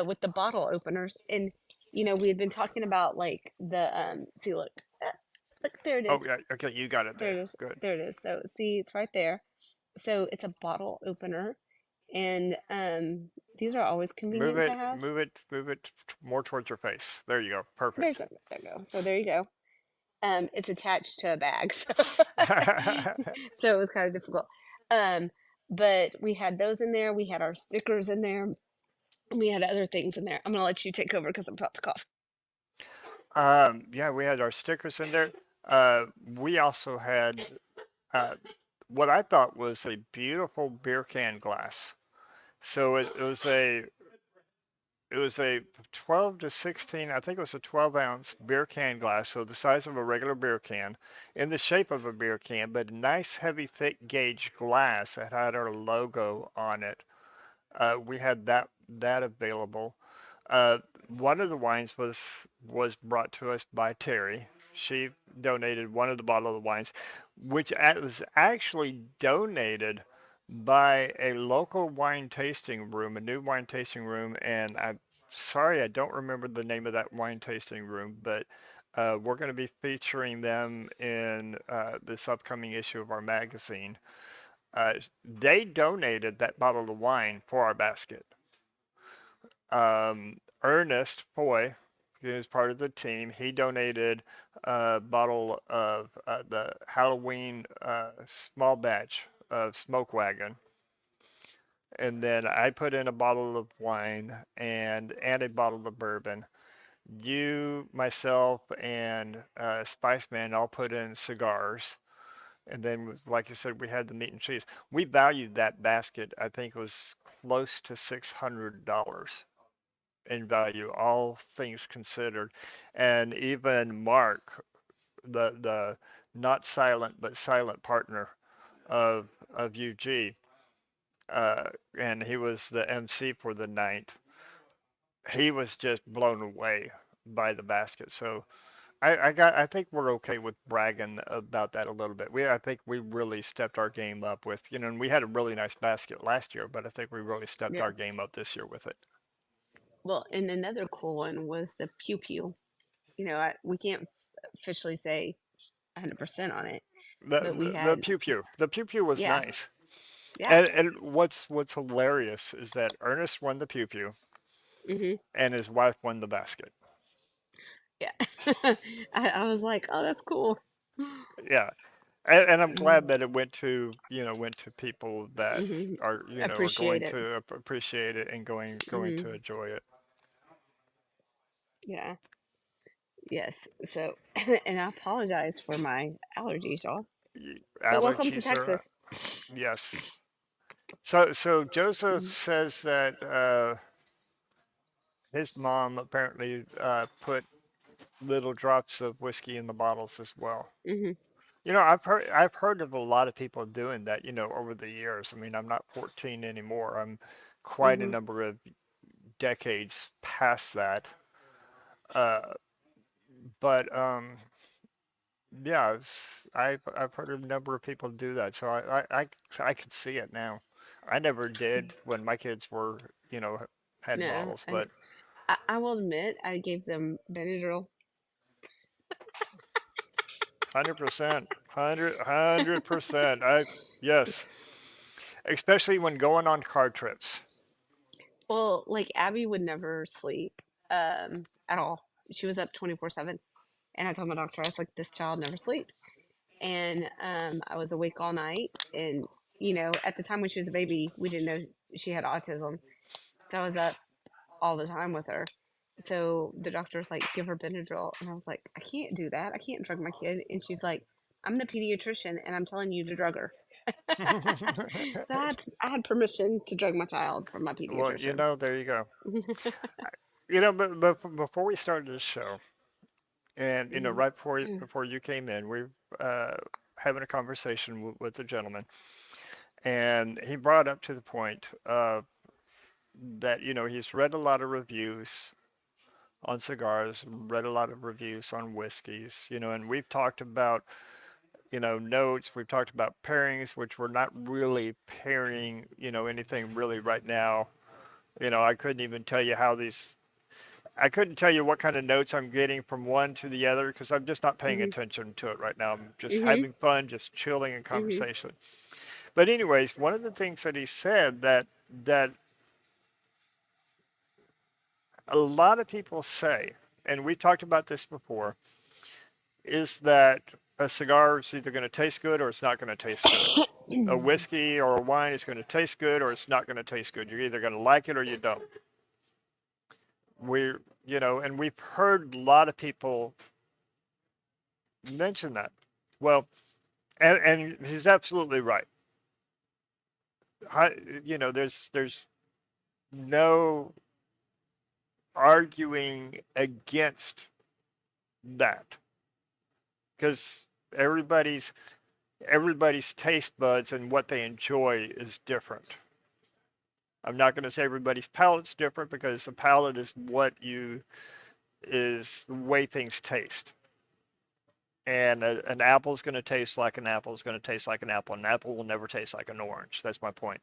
with the bottle openers, and we had been talking about like the see, look, there it is, Oh yeah, okay, you got it there there. it is, Good. there it is. So see, it's right there. So it's a bottle opener, and these are always Move convenient to it, have. move it more towards your face. There you go. There's Perfect. there you go. So there you go. It's attached to a bag, so so it was kind of difficult. Um, but we had those in there. We had our stickers in there. And we had other things in there. I'm gonna let you take over because I'm about to cough. Yeah, we had our stickers in there. We also had uh, what I thought was a beautiful beer can glass. So it was a 12 to 16, I think it was a 12-ounce beer can glass, so the size of a regular beer can, in the shape of a beer can, but nice, heavy, thick gauge glass that had our logo on it. We had that available. Uh, One of the wines was brought to us by Terry. She donated one of the bottle of wines, which was actually donated by a local wine tasting room, a new wine tasting room, and I'm sorry I don't remember the name of that wine tasting room, but we're going to be featuring them in this upcoming issue of our magazine. Uh, they donated that bottle of wine for our basket. Ernest Foy, who is part of the team, he donated a bottle of the Halloween small batch of Smoke Wagon. And then I put in a bottle of wine and a bottle of bourbon. You, myself, and Spice Man all put in cigars. And then, like you said, we had the meat and cheese. We valued that basket, I think it was close to $600 in value, all things considered. And even Mark, the not silent but silent partner of UG, uh, and he was the MC for the night. He was just blown away by the basket. So I think we're okay with bragging about that a little bit. I think we really stepped our game up with, and we had a really nice basket last year, but I think we really stepped Yeah. our game up this year with it. Well, and another cool one was the pew pew. We can't officially say 100% on it, but we The had, pew pew, the pew pew was yeah, nice. yeah. And what's hilarious is that Ernest won the pew pew Hmm. and his wife won the basket. Yeah. I was like, oh, that's cool. Yeah, and I'm glad that it went to people that Hmm. are Appreciate going it. to appreciate it and going Hmm. to enjoy it. Yeah. Yes. So, and I apologize for my allergies, y'all. But welcome to Allergies are Texas. yes. So Joseph Hmm. says that his mom apparently put little drops of whiskey in the bottles as well. Hmm. I've heard of a lot of people doing that, over the years. I mean, I'm not 14 anymore. I'm quite a Hmm. number of decades past that. Uh, but yeah, I've heard of a number of people do that, so I can see it now. I never did when my kids had No, bottles, and but I will admit I gave them Benadryl. 100%, 100%. Yes, especially when going on car trips. Well, like Abby would never sleep at all. She was up 24/7. And I told my doctor, I was like, this child never sleeps. And I was awake all night. And, at the time when she was a baby, we didn't know she had autism. So I was up all the time with her. So the doctor was like, give her Benadryl. And I was like, I can't do that. I can't drug my kid. And she's like, I'm the pediatrician and I'm telling you to drug her. So I had permission to drug my child from my Well, pediatrician. there you go. But before we started this show, and Hmm. right before you came in, we uh, having a conversation with a gentleman, and he brought up to the point that he's read a lot of reviews on cigars, read a lot of reviews on whiskeys, and we've talked about notes, we've talked about pairings, which we're not really pairing anything really right now. I couldn't even tell you how these I couldn't tell you what kind of notes I'm getting from one to the other because I'm just not paying Hmm. attention to it right now. I'm just Hmm. having fun, just chilling in Hmm. conversation. But anyways, one of the things that he said that a lot of people say, and we talked about this before, is that a cigar is either going to taste good or it's not going to taste good. A whiskey or a wine is going to taste good or it's not going to taste good. You're either going to like it or you don't. And we've heard a lot of people mention that. Well, and he's absolutely right. There's no arguing against that because everybody's everybody's taste buds and what they enjoy is different. I'm not going to say everybody's palate's different because the palate is the way things taste. And an apple is going to taste like an apple is going to taste like an apple. An apple will never taste like an orange. That's my point.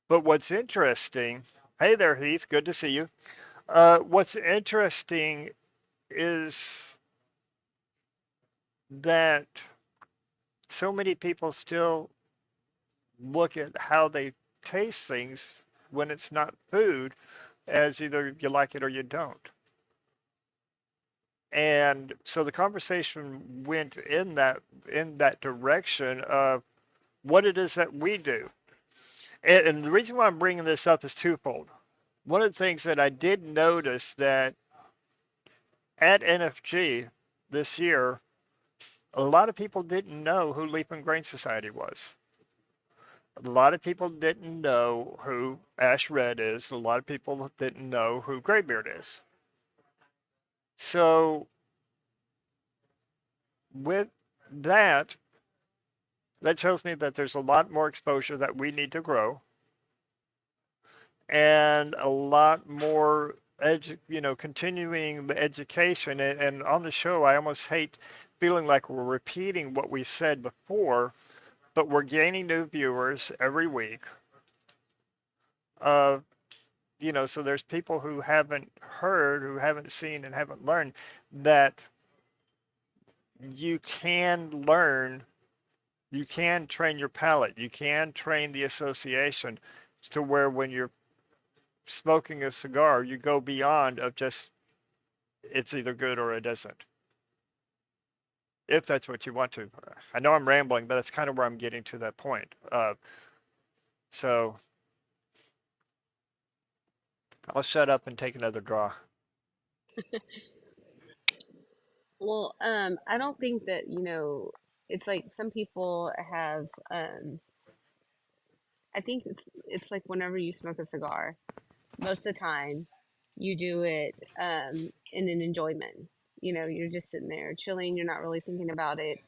But what's interesting, hey there, Heath, good to see you. What's interesting is that so many people still look at how they taste things when it's not food as either you like it or you don't. And so the conversation went in that direction of what it is that we do. And the reason why I'm bringing this up is twofold. One of the things that I did notice that at NFG this year, a lot of people didn't know who Leap and Grain Society was. A lot of people didn't know who Ash Red is. A lot of people didn't know who Graybeard is. So with that, that tells me that there's a lot more exposure that we need to grow and a lot more continuing the education. And on the show, I almost hate feeling like we're repeating what we said before, but we're gaining new viewers every week. Uh, so there's people who haven't heard, who haven't seen, and haven't learned that you can learn, you can train your palate, you can train the association to where when you're smoking a cigar, you go beyond of just it's either good or it isn't, if that's what you want to. I know I'm rambling, but that's kind of where I'm getting to that point. So I'll shut up and take another draw. Well, I don't think that, it's like some people have, I think it's like whenever you smoke a cigar, most of the time you do it in an enjoyment. You're just sitting there chilling, you're not really thinking about it.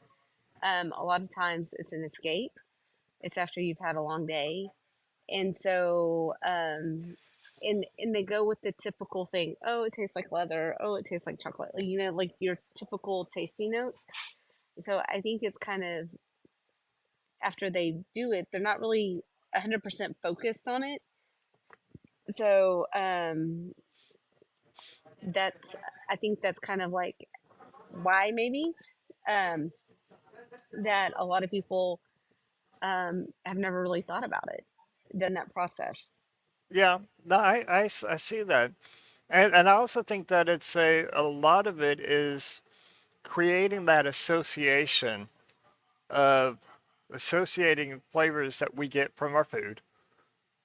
A lot of times it's an escape. It's after you've had a long day. And so and they go with the typical thing. Oh, it tastes like leather. Oh, it tastes like chocolate. Like, like your typical tasting note. So I think it's kind of after they do it, they're not really 100% focused on it. So that's I think that's kind of like why maybe um, that a lot of people have never really thought about it, done that process. Yeah, no, I see that. And I also think that a lot of it is creating that association of associating flavors that we get from our food.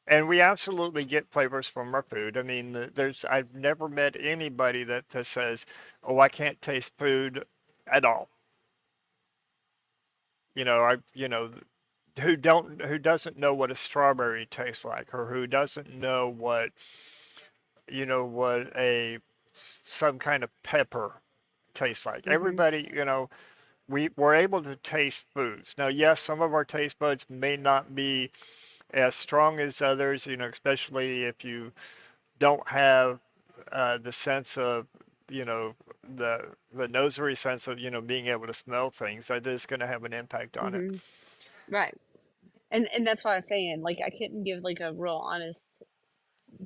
And we absolutely get flavors from our food. I mean, I've never met anybody that says, "Oh, I can't taste food at all." Who doesn't know what a strawberry tastes like, or who doesn't know what a some kind of pepper tastes like. Hmm. Everybody, we're able to taste foods. Now, yes, some of our taste buds may not be as strong as others, especially if you don't have the sense of, you know, the nosery sense of, being able to smell things. That is going to have an impact on it. Hmm. Right. And that's why I was saying, like, I couldn't give like a real honest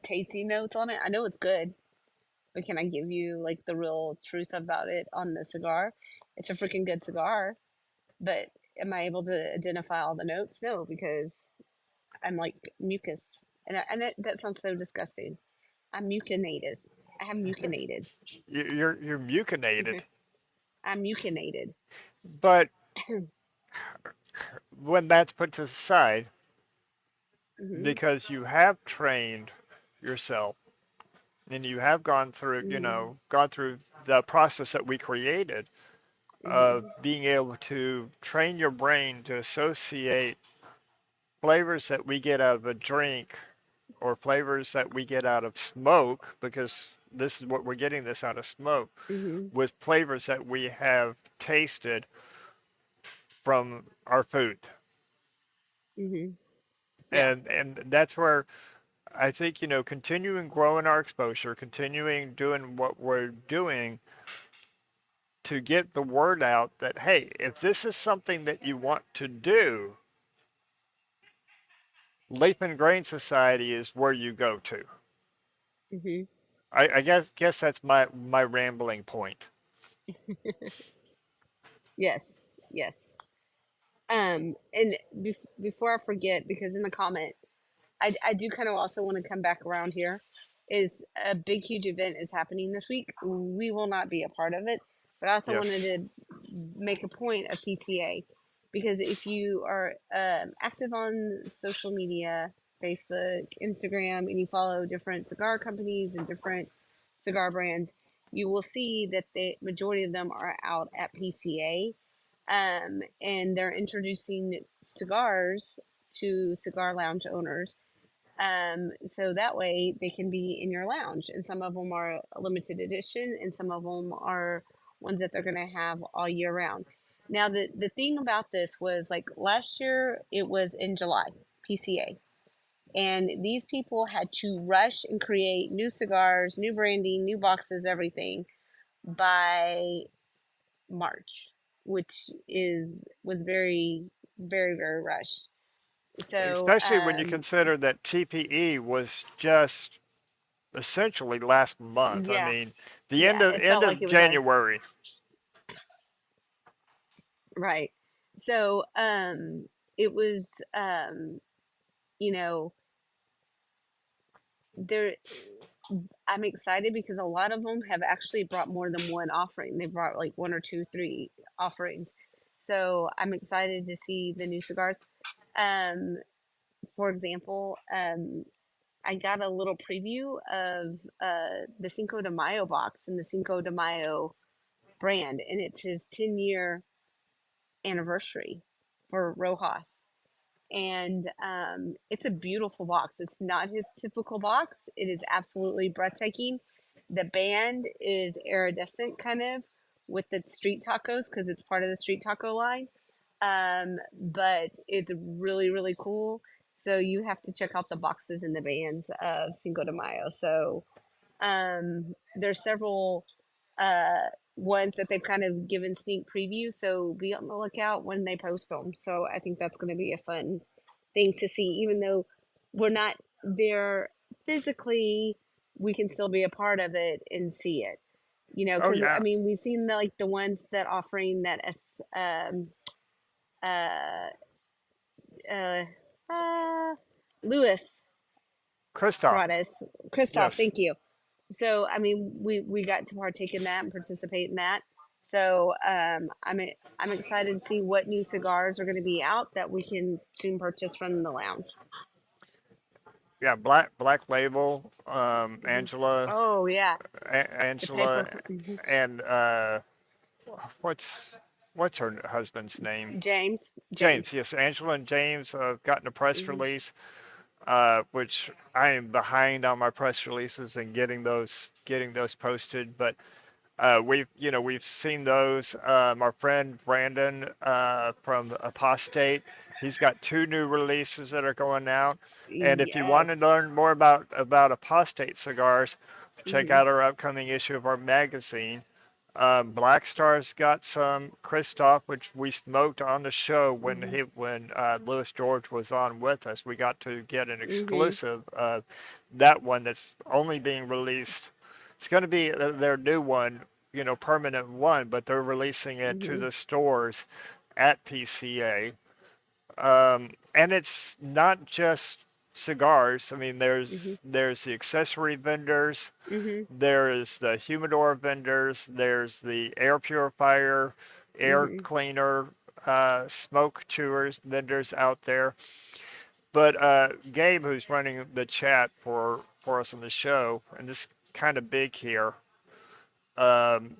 tasting notes on it. I know it's good, but can I give you like the real truth about it on the cigar? It's a freaking good cigar, but am I able to identify all the notes? No, because I'm like mucus, and that sounds so disgusting. I'm mucinated. I have mucinated. You're mucinated, Hmm. I'm mucinated. but when that's put to the side, Hmm. because you have trained yourself and you have Hmm. gone through the process that we created of Hmm. being able to train your brain to associate flavors that we get out of a drink or flavors that we get out of smoke, because this is what we're getting this out of smoke, Hmm. with flavors that we have tasted from our food. Hmm. Yeah. And that's where I think, continuing growing our exposure, continuing doing what we're doing to get the word out that, hey, if this is something that you want to do, Leap and Grain Society is where you go to. Hmm. I guess that's my rambling point. Yes. Yes. And before I forget, because in the comment, I do kind of also want to come back around here. Is a big, huge event is happening this week. We will not be a part of it, but I also wanted Yes. to make a point of PCA because if you are active on social media, Facebook, Instagram, and you follow different cigar companies and different cigar brands, you will see that the majority of them are out at PCA, and they're introducing cigars to cigar lounge owners, so that way they can be in your lounge. And some of them are limited edition, and some of them are ones that they're going to have all year round. Now, the thing about this was like last year, it was in July, PCA. And these people had to rush and create new cigars, new branding, new boxes, everything by March, which was very, very, very rushed. So, Especially when you consider that TPE was just essentially last month. I yeah, mean, the yeah, it end felt like of it was a January. right. So, it was, um, you know, there. I'm excited because a lot of them have actually brought more than one offering. They brought like one or two, three offerings. So I'm excited to see the new cigars. Um, for example, I got a little preview of the Cinco de Mayo box and the Cinco de Mayo brand, and it's his 10-year anniversary for Rojas. And it's a beautiful box. It's not his typical box. It is absolutely breathtaking. The band is iridescent, kind of with the street tacos because it's part of the street taco line. But it's really, really cool. So you have to check out the boxes and the bands of Cinco de Mayo. So there's several ones that they've kind of given sneak previews. So be on the lookout when they post them. So I think that's going to be a fun thing to see, even though we're not there physically. We can still be a part of it and see it. Oh Because I yeah, mean, we've seen the ones that offering that uh, uh, uh, Lewis Christoph. brought us. Christoph, Yes. thank you. So I mean, we got to partake in that and participate in that. So I'm excited to see what new cigars are going to be out that we can soon purchase from the lounge. Yeah, Black Label, Hmm. Oh yeah, the Angela, paper. Hmm. and what's what's her husband's name? James. James. James. Yes, Angela and James gotten a press Hmm. release, which I am behind on my press releases and getting those posted. But we've seen those. Our friend Brandon from Apostate, he's got two new releases that are going out. And if you want to Yes. learn more about Apostate cigars, check Hmm. out our upcoming issue of our magazine. Black Star's got some Christoph, which we smoked on the show Hmm. when Louis George was on with us. We got to get an Hmm. exclusive of that one that's only being released. It's going to be their new one, permanent one, but they're releasing it to Hmm. the stores at PCA. And it's not just cigars. I mean, Hmm. there's the accessory vendors, Hmm. there's the humidor vendors, there's the air purifier, air Hmm. cleaner, smoke chewers vendors out there. But Gabe, who's running the chat for us on the show, and this kind of big here, um,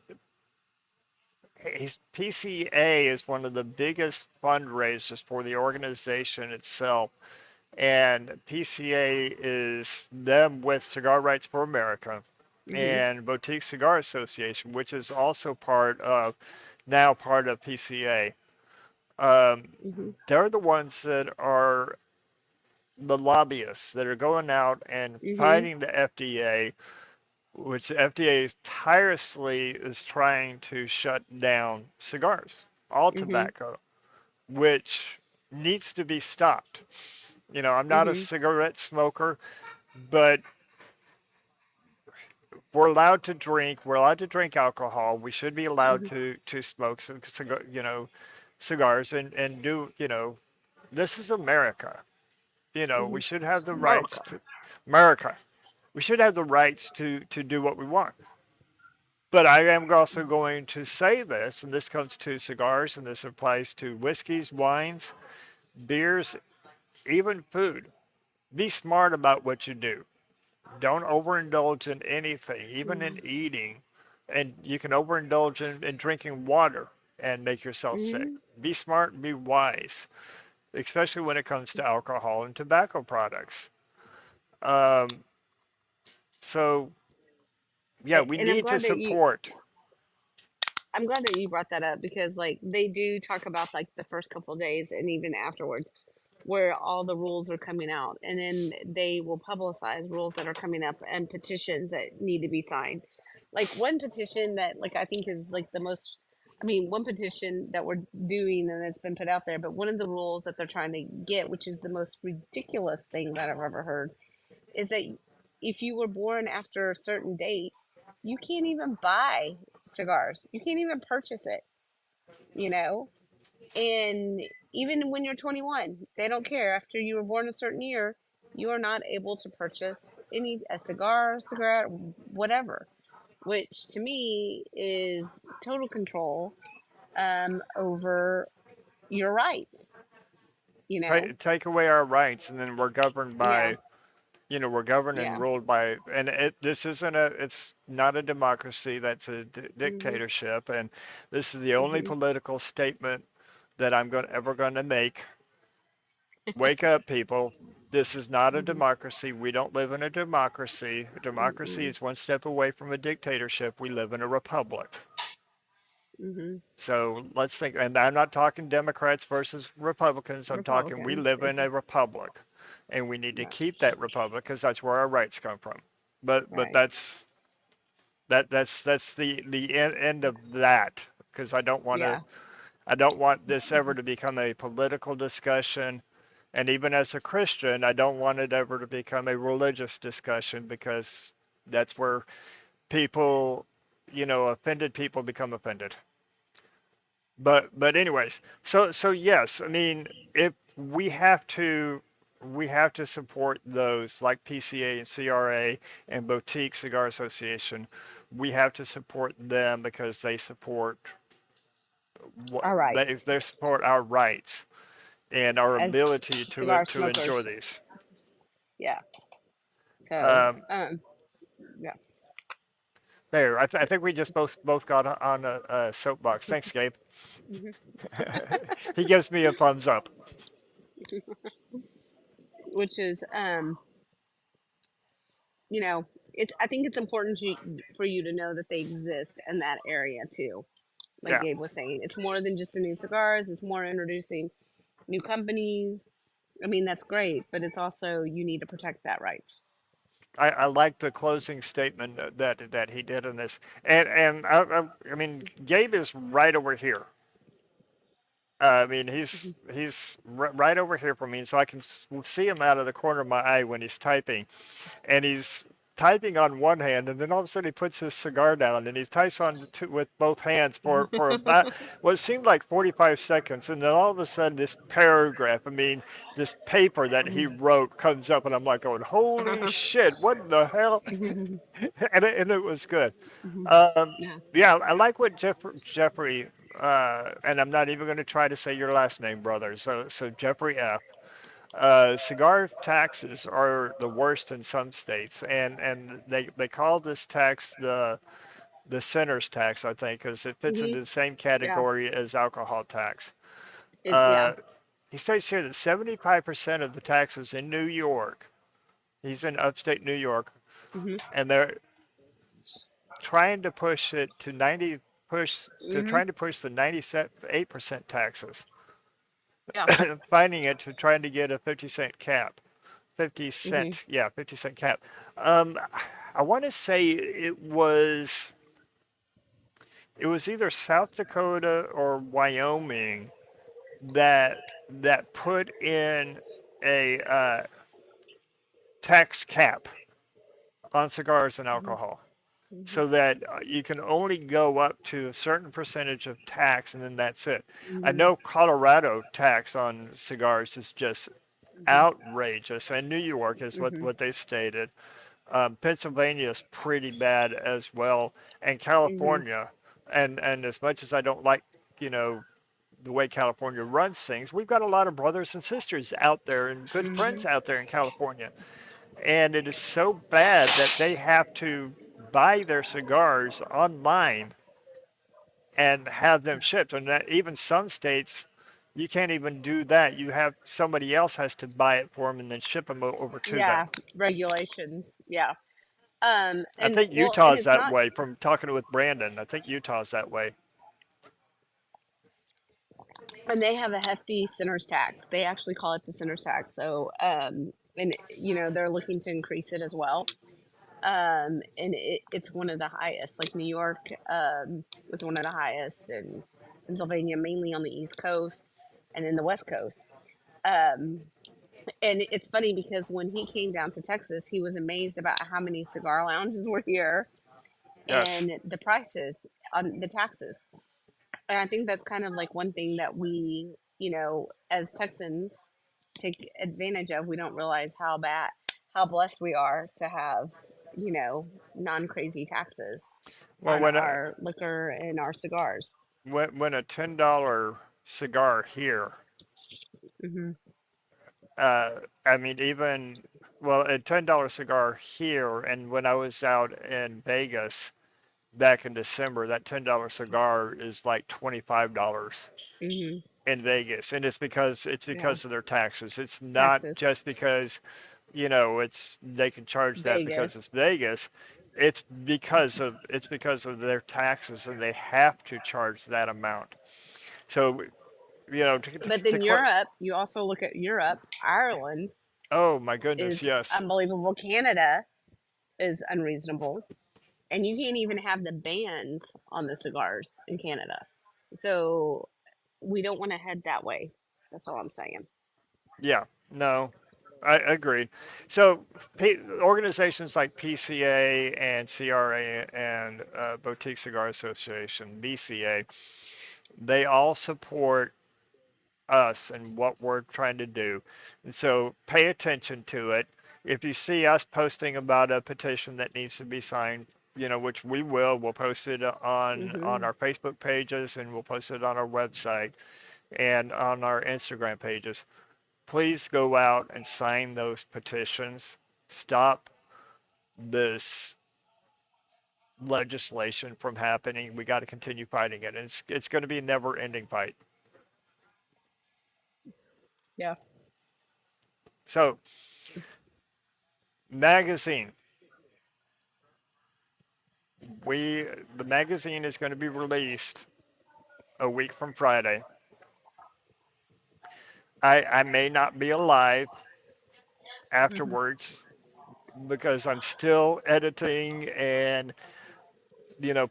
his PCA is one of the biggest fundraisers for the organization itself. And PCA is them with Cigar Rights for America Hmm. and Boutique Cigar Association, which is also now part of PCA. Um, Hmm. they're the ones that are the lobbyists that are going out and Hmm. fighting the FDA, which the FDA tirelessly is trying to shut down cigars, all Hmm. tobacco, which needs to be stopped. I'm not a Hmm. cigarette smoker, but we're allowed to drink alcohol. We should be allowed Hmm. to smoke. So, cigars and do, this is America. We Mhm. should have the rights America. to America. We should have the rights to do what we want. But I am also going to say this, and this comes to cigars, and this applies to whiskeys, wines, beers, even food. Be smart about what you do. Don't overindulge in anything, even in eating. And you can overindulge in drinking water and make yourself sick. Mm-hmm. Be smart and be wise, especially when it comes to alcohol and tobacco products. Um, so, yeah, we And need to support. I'm glad that you brought that up because like they do talk about like the first couple of days and even afterwards where all the rules are coming out and then they will publicize rules that are coming up and petitions that need to be signed. Like one petition that like I think is like the most I mean one petition that we're doing and it's been put out there, but one of the rules that they're trying to get, which is the most ridiculous thing that I've ever heard, is that if you were born after a certain date, you can't even buy cigars. You can't even purchase it, you know? And even when you're 21, they don't care. After you were born a certain year, you are not able to purchase any a cigar, cigarette, whatever, which to me is total control over your rights, you know? Take away our rights, and then we're governed Yeah, by, we're governed and yeah. ruled by, and this isn't it's not a democracy. That's a Mhm. dictatorship, and this is the only Mhm. political statement that I'm ever going to make. Wake up, people. This is not a Mhm. democracy. We don't live in a democracy. A democracy Mhm. is one step away from a dictatorship. We live in a republic. Mhm. So let's think, and I'm not talking Democrats versus Republicans. I'm talking we Republicans. live in It's a republic, and we need to right. keep that republic because that's where our rights come from. But Right. that's the end of that because Yeah. I don't want this ever to become a political discussion. And even as a Christian, I don't want it ever to become a religious discussion because that's where people, offended people become offended. But anyways, so yes, I mean, if we have to support those like PCA and CRA and Boutique Cigar Association. We have to support them because they support what All right. they support our rights and our As ability to cigar to enjoy smokers. these. Yeah. So, Um, yeah. there, I think we just both got on a soapbox. Thanks, Gabe. Mhm. He gives me a thumbs up. Which is, you know, it's. I think it's important for you to know that they exist in that area too. Like Yeah. Gabe was saying, it's more than just the new cigars. It's more introducing new companies. I mean, that's great, but it's also you need to protect that rights. I like the closing statement that he did in this, and I mean Gabe is right over here. I mean he's right over here from me, so I can see him out of the corner of my eye when he's typing, and he's typing on one hand, and then all of a sudden he puts his cigar down and he types on with both hands for about what seemed like 45 seconds, and then all of a sudden this paragraph, I mean this paper that he wrote comes up, and I'm like going, holy shit, what in the hell? And it was good. Yeah. Yeah, I like what Jeffrey, and I'm not even going to try to say your last name, brother. So Jeffrey F. Cigar taxes are the worst in some states, and they call this tax the sinner's tax, I think, because it fits Hmm. into the same Yeah. category as alcohol tax. Yeah. Uh, he states here that 75% of the taxes in New York, he's in upstate New York, Hmm. and trying to push it to 90 they're Hmm. trying to push the 98% taxes, Yeah. finding it to trying to get a 50-cent cap. 50 Hmm. cent, yeah, 50-cent cap. Um, I want to say it was either South Dakota or Wyoming that put in a tax cap on cigars and Hmm. alcohol. Hmm. so that you can only go up to a certain percentage of tax, and then that's it. I Hmm. know Colorado tax on cigars is just outrageous, and New York is Hmm. what they stated. Pennsylvania is pretty bad as well, and Hmm. California. And as much as I don't like, you know, the way California runs things, we've got a lot of brothers and sisters out there and good Hmm. friends out there in California. And it is so bad that they have to buy their cigars online and have them shipped. And that even some states, you can't even do that. You have somebody else has to buy it for them and then ship them over to them. Yeah, regulation. Yeah. I And think well, and Utah's it's that not, way from talking with Brandon. I think Utah's that way. and they have a hefty center's tax. They actually call it the center's tax. So, and they're looking to increase it as well. And it's one of the highest. Like New York, is one of the highest, and Pennsylvania mainly on the East Coast, and then the West Coast. Um, and it's funny because when he came down to Texas, he was amazed about how many cigar lounges were here Yes. and the prices on the taxes. And I think that's kind of like one thing that we, as Texans take advantage of. We don't realize how blessed we are to have, non crazy taxes Well, on our liquor and our cigars. when a $10 cigar here, Hmm. I mean even well a $10 cigar here, and when I was out in Vegas back in December, that $10 cigar is like $25 Hmm. in Vegas, and it's Yeah, because of their taxes. It's not taxes. just because it's they can charge that because Vegas. it's Vegas. It's because of their taxes, and they have to charge that amount. So But to then cl- Europe, you also look at Europe, Ireland oh my goodness, is yes. unbelievable. Canada is unreasonable. And you can't even have the bands on the cigars in Canada. So we don't want to head that way. That's all I'm saying. Yeah, no, I agree. So organizations like PCA and CRA and Boutique Cigar Association, BCA, they all support us and what we're trying to do. And so pay attention to it. If you see us posting about a petition that needs to be signed, which we will, we'll post it on Hmm. our Facebook pages, and we'll post it on our website and on our Instagram pages. Please go out and sign those petitions. Stop this legislation from happening. We got to continue fighting it. And it's going to be a never-ending fight. Yeah. So, magazine. We the magazine is going to be released a week from Friday. I may not be alive Hmm. afterwards because I'm still editing and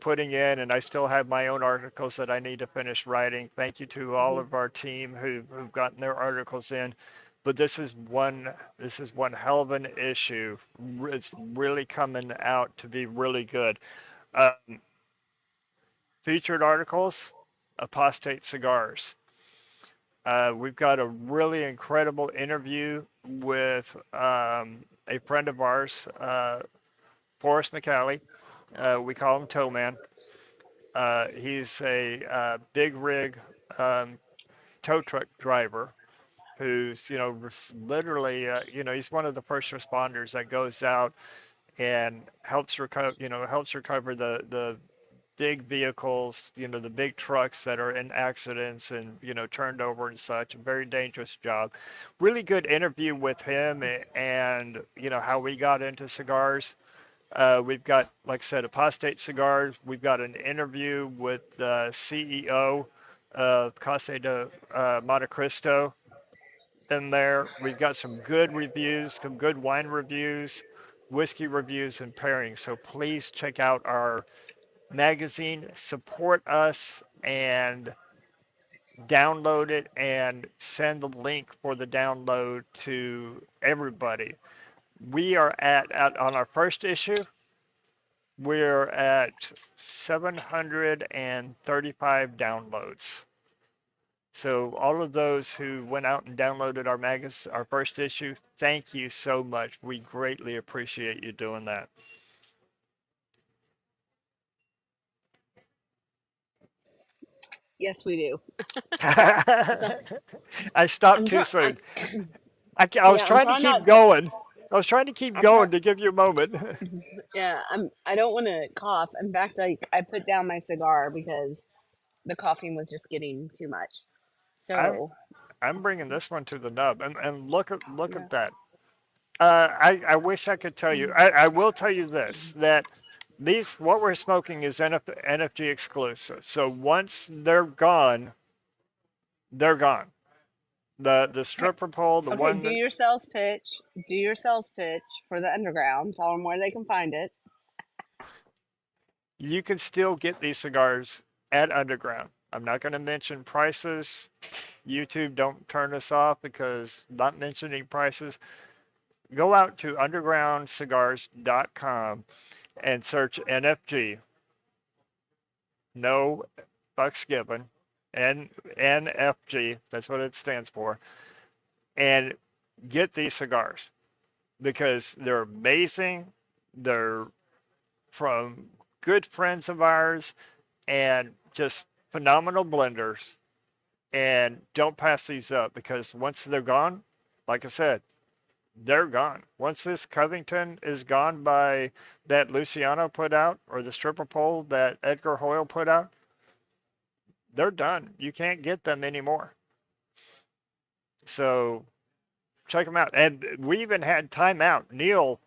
putting in, and I still have my own articles that I need to finish writing. Thank you to all Hmm. of our team who've gotten their articles in. But this is one hell of an issue. It's really coming out to be really good. Um, Featured articles, apostate cigars. We've got a really incredible interview with a friend of ours, Forrest McCallie. We call him Toe Man. He's a big rig um, tow truck driver who's, literally, he's one of the first responders that goes out and helps recover the big vehicles, the big trucks that are in accidents and, turned over and such. A very dangerous job. Really good interview with him and, how we got into cigars. We've got, like I said, apostate cigars. We've got an interview with the CEO of Casa de Monte Cristo in there. We've got some good reviews, some good wine reviews, whiskey reviews, and pairings. So please check out our magazine, support us, and download it and send the link for the download to everybody. We are at on our first issue. We're at 735 downloads. So all of those who went out and downloaded our our first issue, thank you so much. We greatly appreciate you doing that. Yes, we do. So I stopped I'm too trying. I'm, soon. I was yeah, I'm trying to trying keep not to. going. I was trying to keep I'm trying. going to give you a moment. Yeah, I'm. I don't want to cough. In fact, I put down my cigar because the coughing was just getting too much. I'm So I'm bringing this one to the nub, and look yeah. at that. I wish I could tell you. I will tell you this that these what we're smoking is NFG exclusive. So once they're gone, they're gone. The stripper pole, the Okay, one do that your sales pitch. Do your sales pitch for the underground. Tell them where they can find it. you can still get these cigars at Underground. I'm not going to mention prices. YouTube, don't turn us off because not mentioning prices. Go out to undergroundcigars.com and search NFG. No fucks given. NFG. That's what it stands for. And get these cigars because they're amazing. They're from good friends of ours and just phenomenal blenders. And don't pass these up because once they're gone, like I said, they're gone. Once this Covington is gone by that Luciano put out or the stripper pole that Edgar Hoyle put out, they're done. You can't get them anymore. So check them out. And we even had timeout. Neil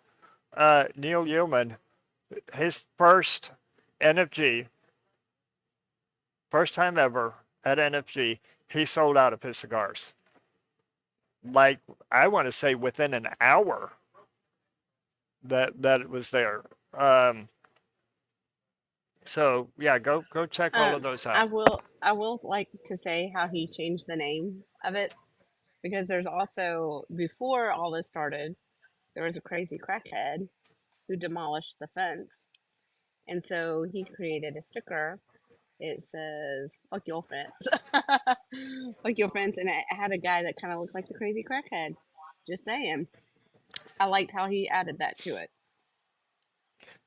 Yeoman, his first NFG, first time ever at NFG, he sold out of his cigars. Like I want to say within an hour that it was there. Um, so yeah, go check all of those I out. will. I will like to say how he changed the name of it because there's also before all this started, there was a crazy crackhead who demolished the fence, and so he created a sticker. It says "fuck your fence," fuck your fence, and it had a guy that kind of looked like the crazy crackhead. Just saying. I liked how he added that to it.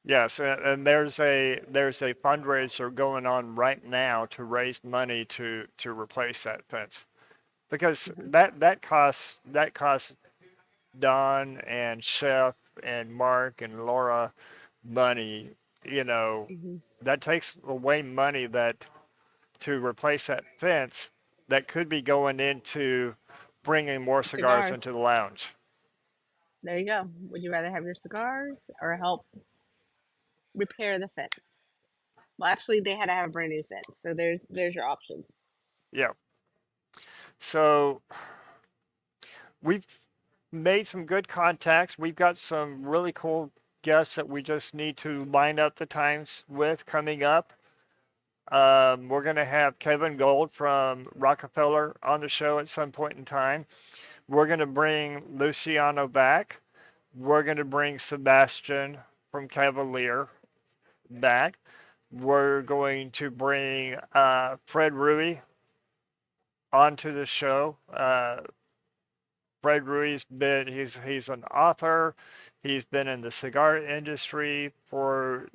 Yes, and there's a fundraiser going on right now to raise money to replace that fence because Hmm. that costs Don and Chef and Mark and Laura money. You know Hmm. that takes away money that to replace that fence that could be going into bringing more cigars Cigars. into the lounge. There you go. Would you rather have your cigars or help repair the fence? Well, actually, they had to have a brand new fence, so there's your options. Yeah. So we've made some good contacts. We've got some really cool guests that we just need to line up the times with coming up. We're going to have Kevin Gold from Rockefeller on the show at some point in time. We're going to bring Luciano back. We're going to bring Sebastian from Cavalier back. We're going to bring Fred Rui onto the show. Fred Rui's been he's an author. He's been in the cigar industry for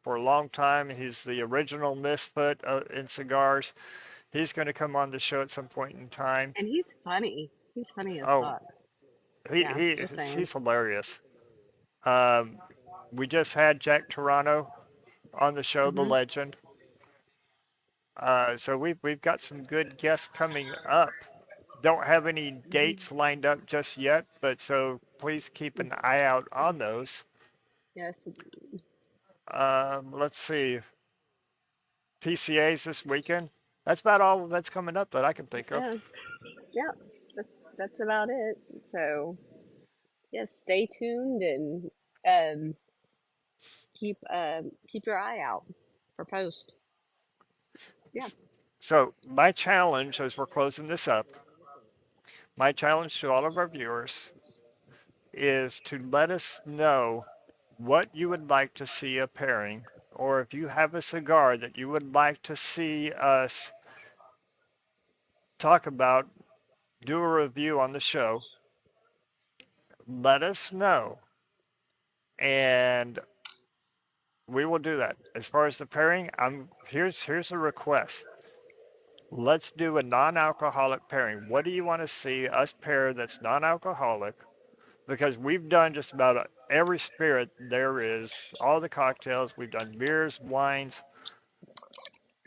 a long time. He's the original misfit in cigars. He's going to come on the show at some point in time. And he's funny. He's funny as Oh, fuck. he, Yeah, he just saying. he's hilarious. Um, we just had Jack Toronto on the show, the Hmm. legend. So we've got some good guests coming up. Don't have any Hmm. dates lined up just yet, but so please keep an eye out on those. Yes. Let's see, PCAs this weekend. That's about all that's coming up that I can think of. Yeah. Yeah. That's that's about it. So yes, stay tuned and um, keep your eye out for post. Yeah. So my challenge as we're closing this up, my challenge to all of our viewers is to let us know what you would like to see a pairing, or if you have a cigar that you would like to see us talk about, do a review on the show, let us know. And we will do that. As far as the pairing, here's a request. Let's do a non-alcoholic pairing. What do you want to see us pair that's non-alcoholic? Because we've done just about every spirit there is, all the cocktails. We've done beers, wines.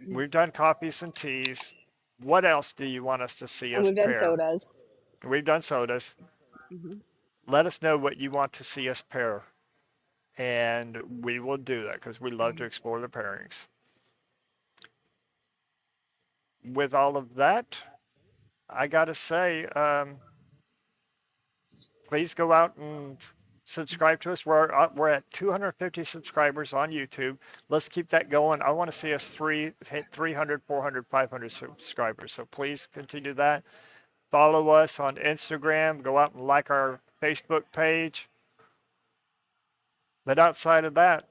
We've done coffees and teas. What else do you want us to see And us we've done pair? sodas. We've done sodas. Hmm. Let us know what you want to see us pair, and we will do that because we love to explore the pairings. With all of that, I gotta say, please go out and subscribe to us. We're at 250 subscribers on YouTube. Let's keep that going. I want to see us hit 300, 400, 500 subscribers. So please continue that. Follow us on Instagram. Go out and like our Facebook page. But outside of that,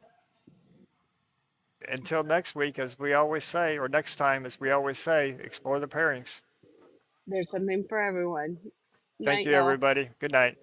until next week, as we always say, or next time, as we always say, explore the pairings. There's something for everyone. Thank Night, you, y'all. everybody. Good night.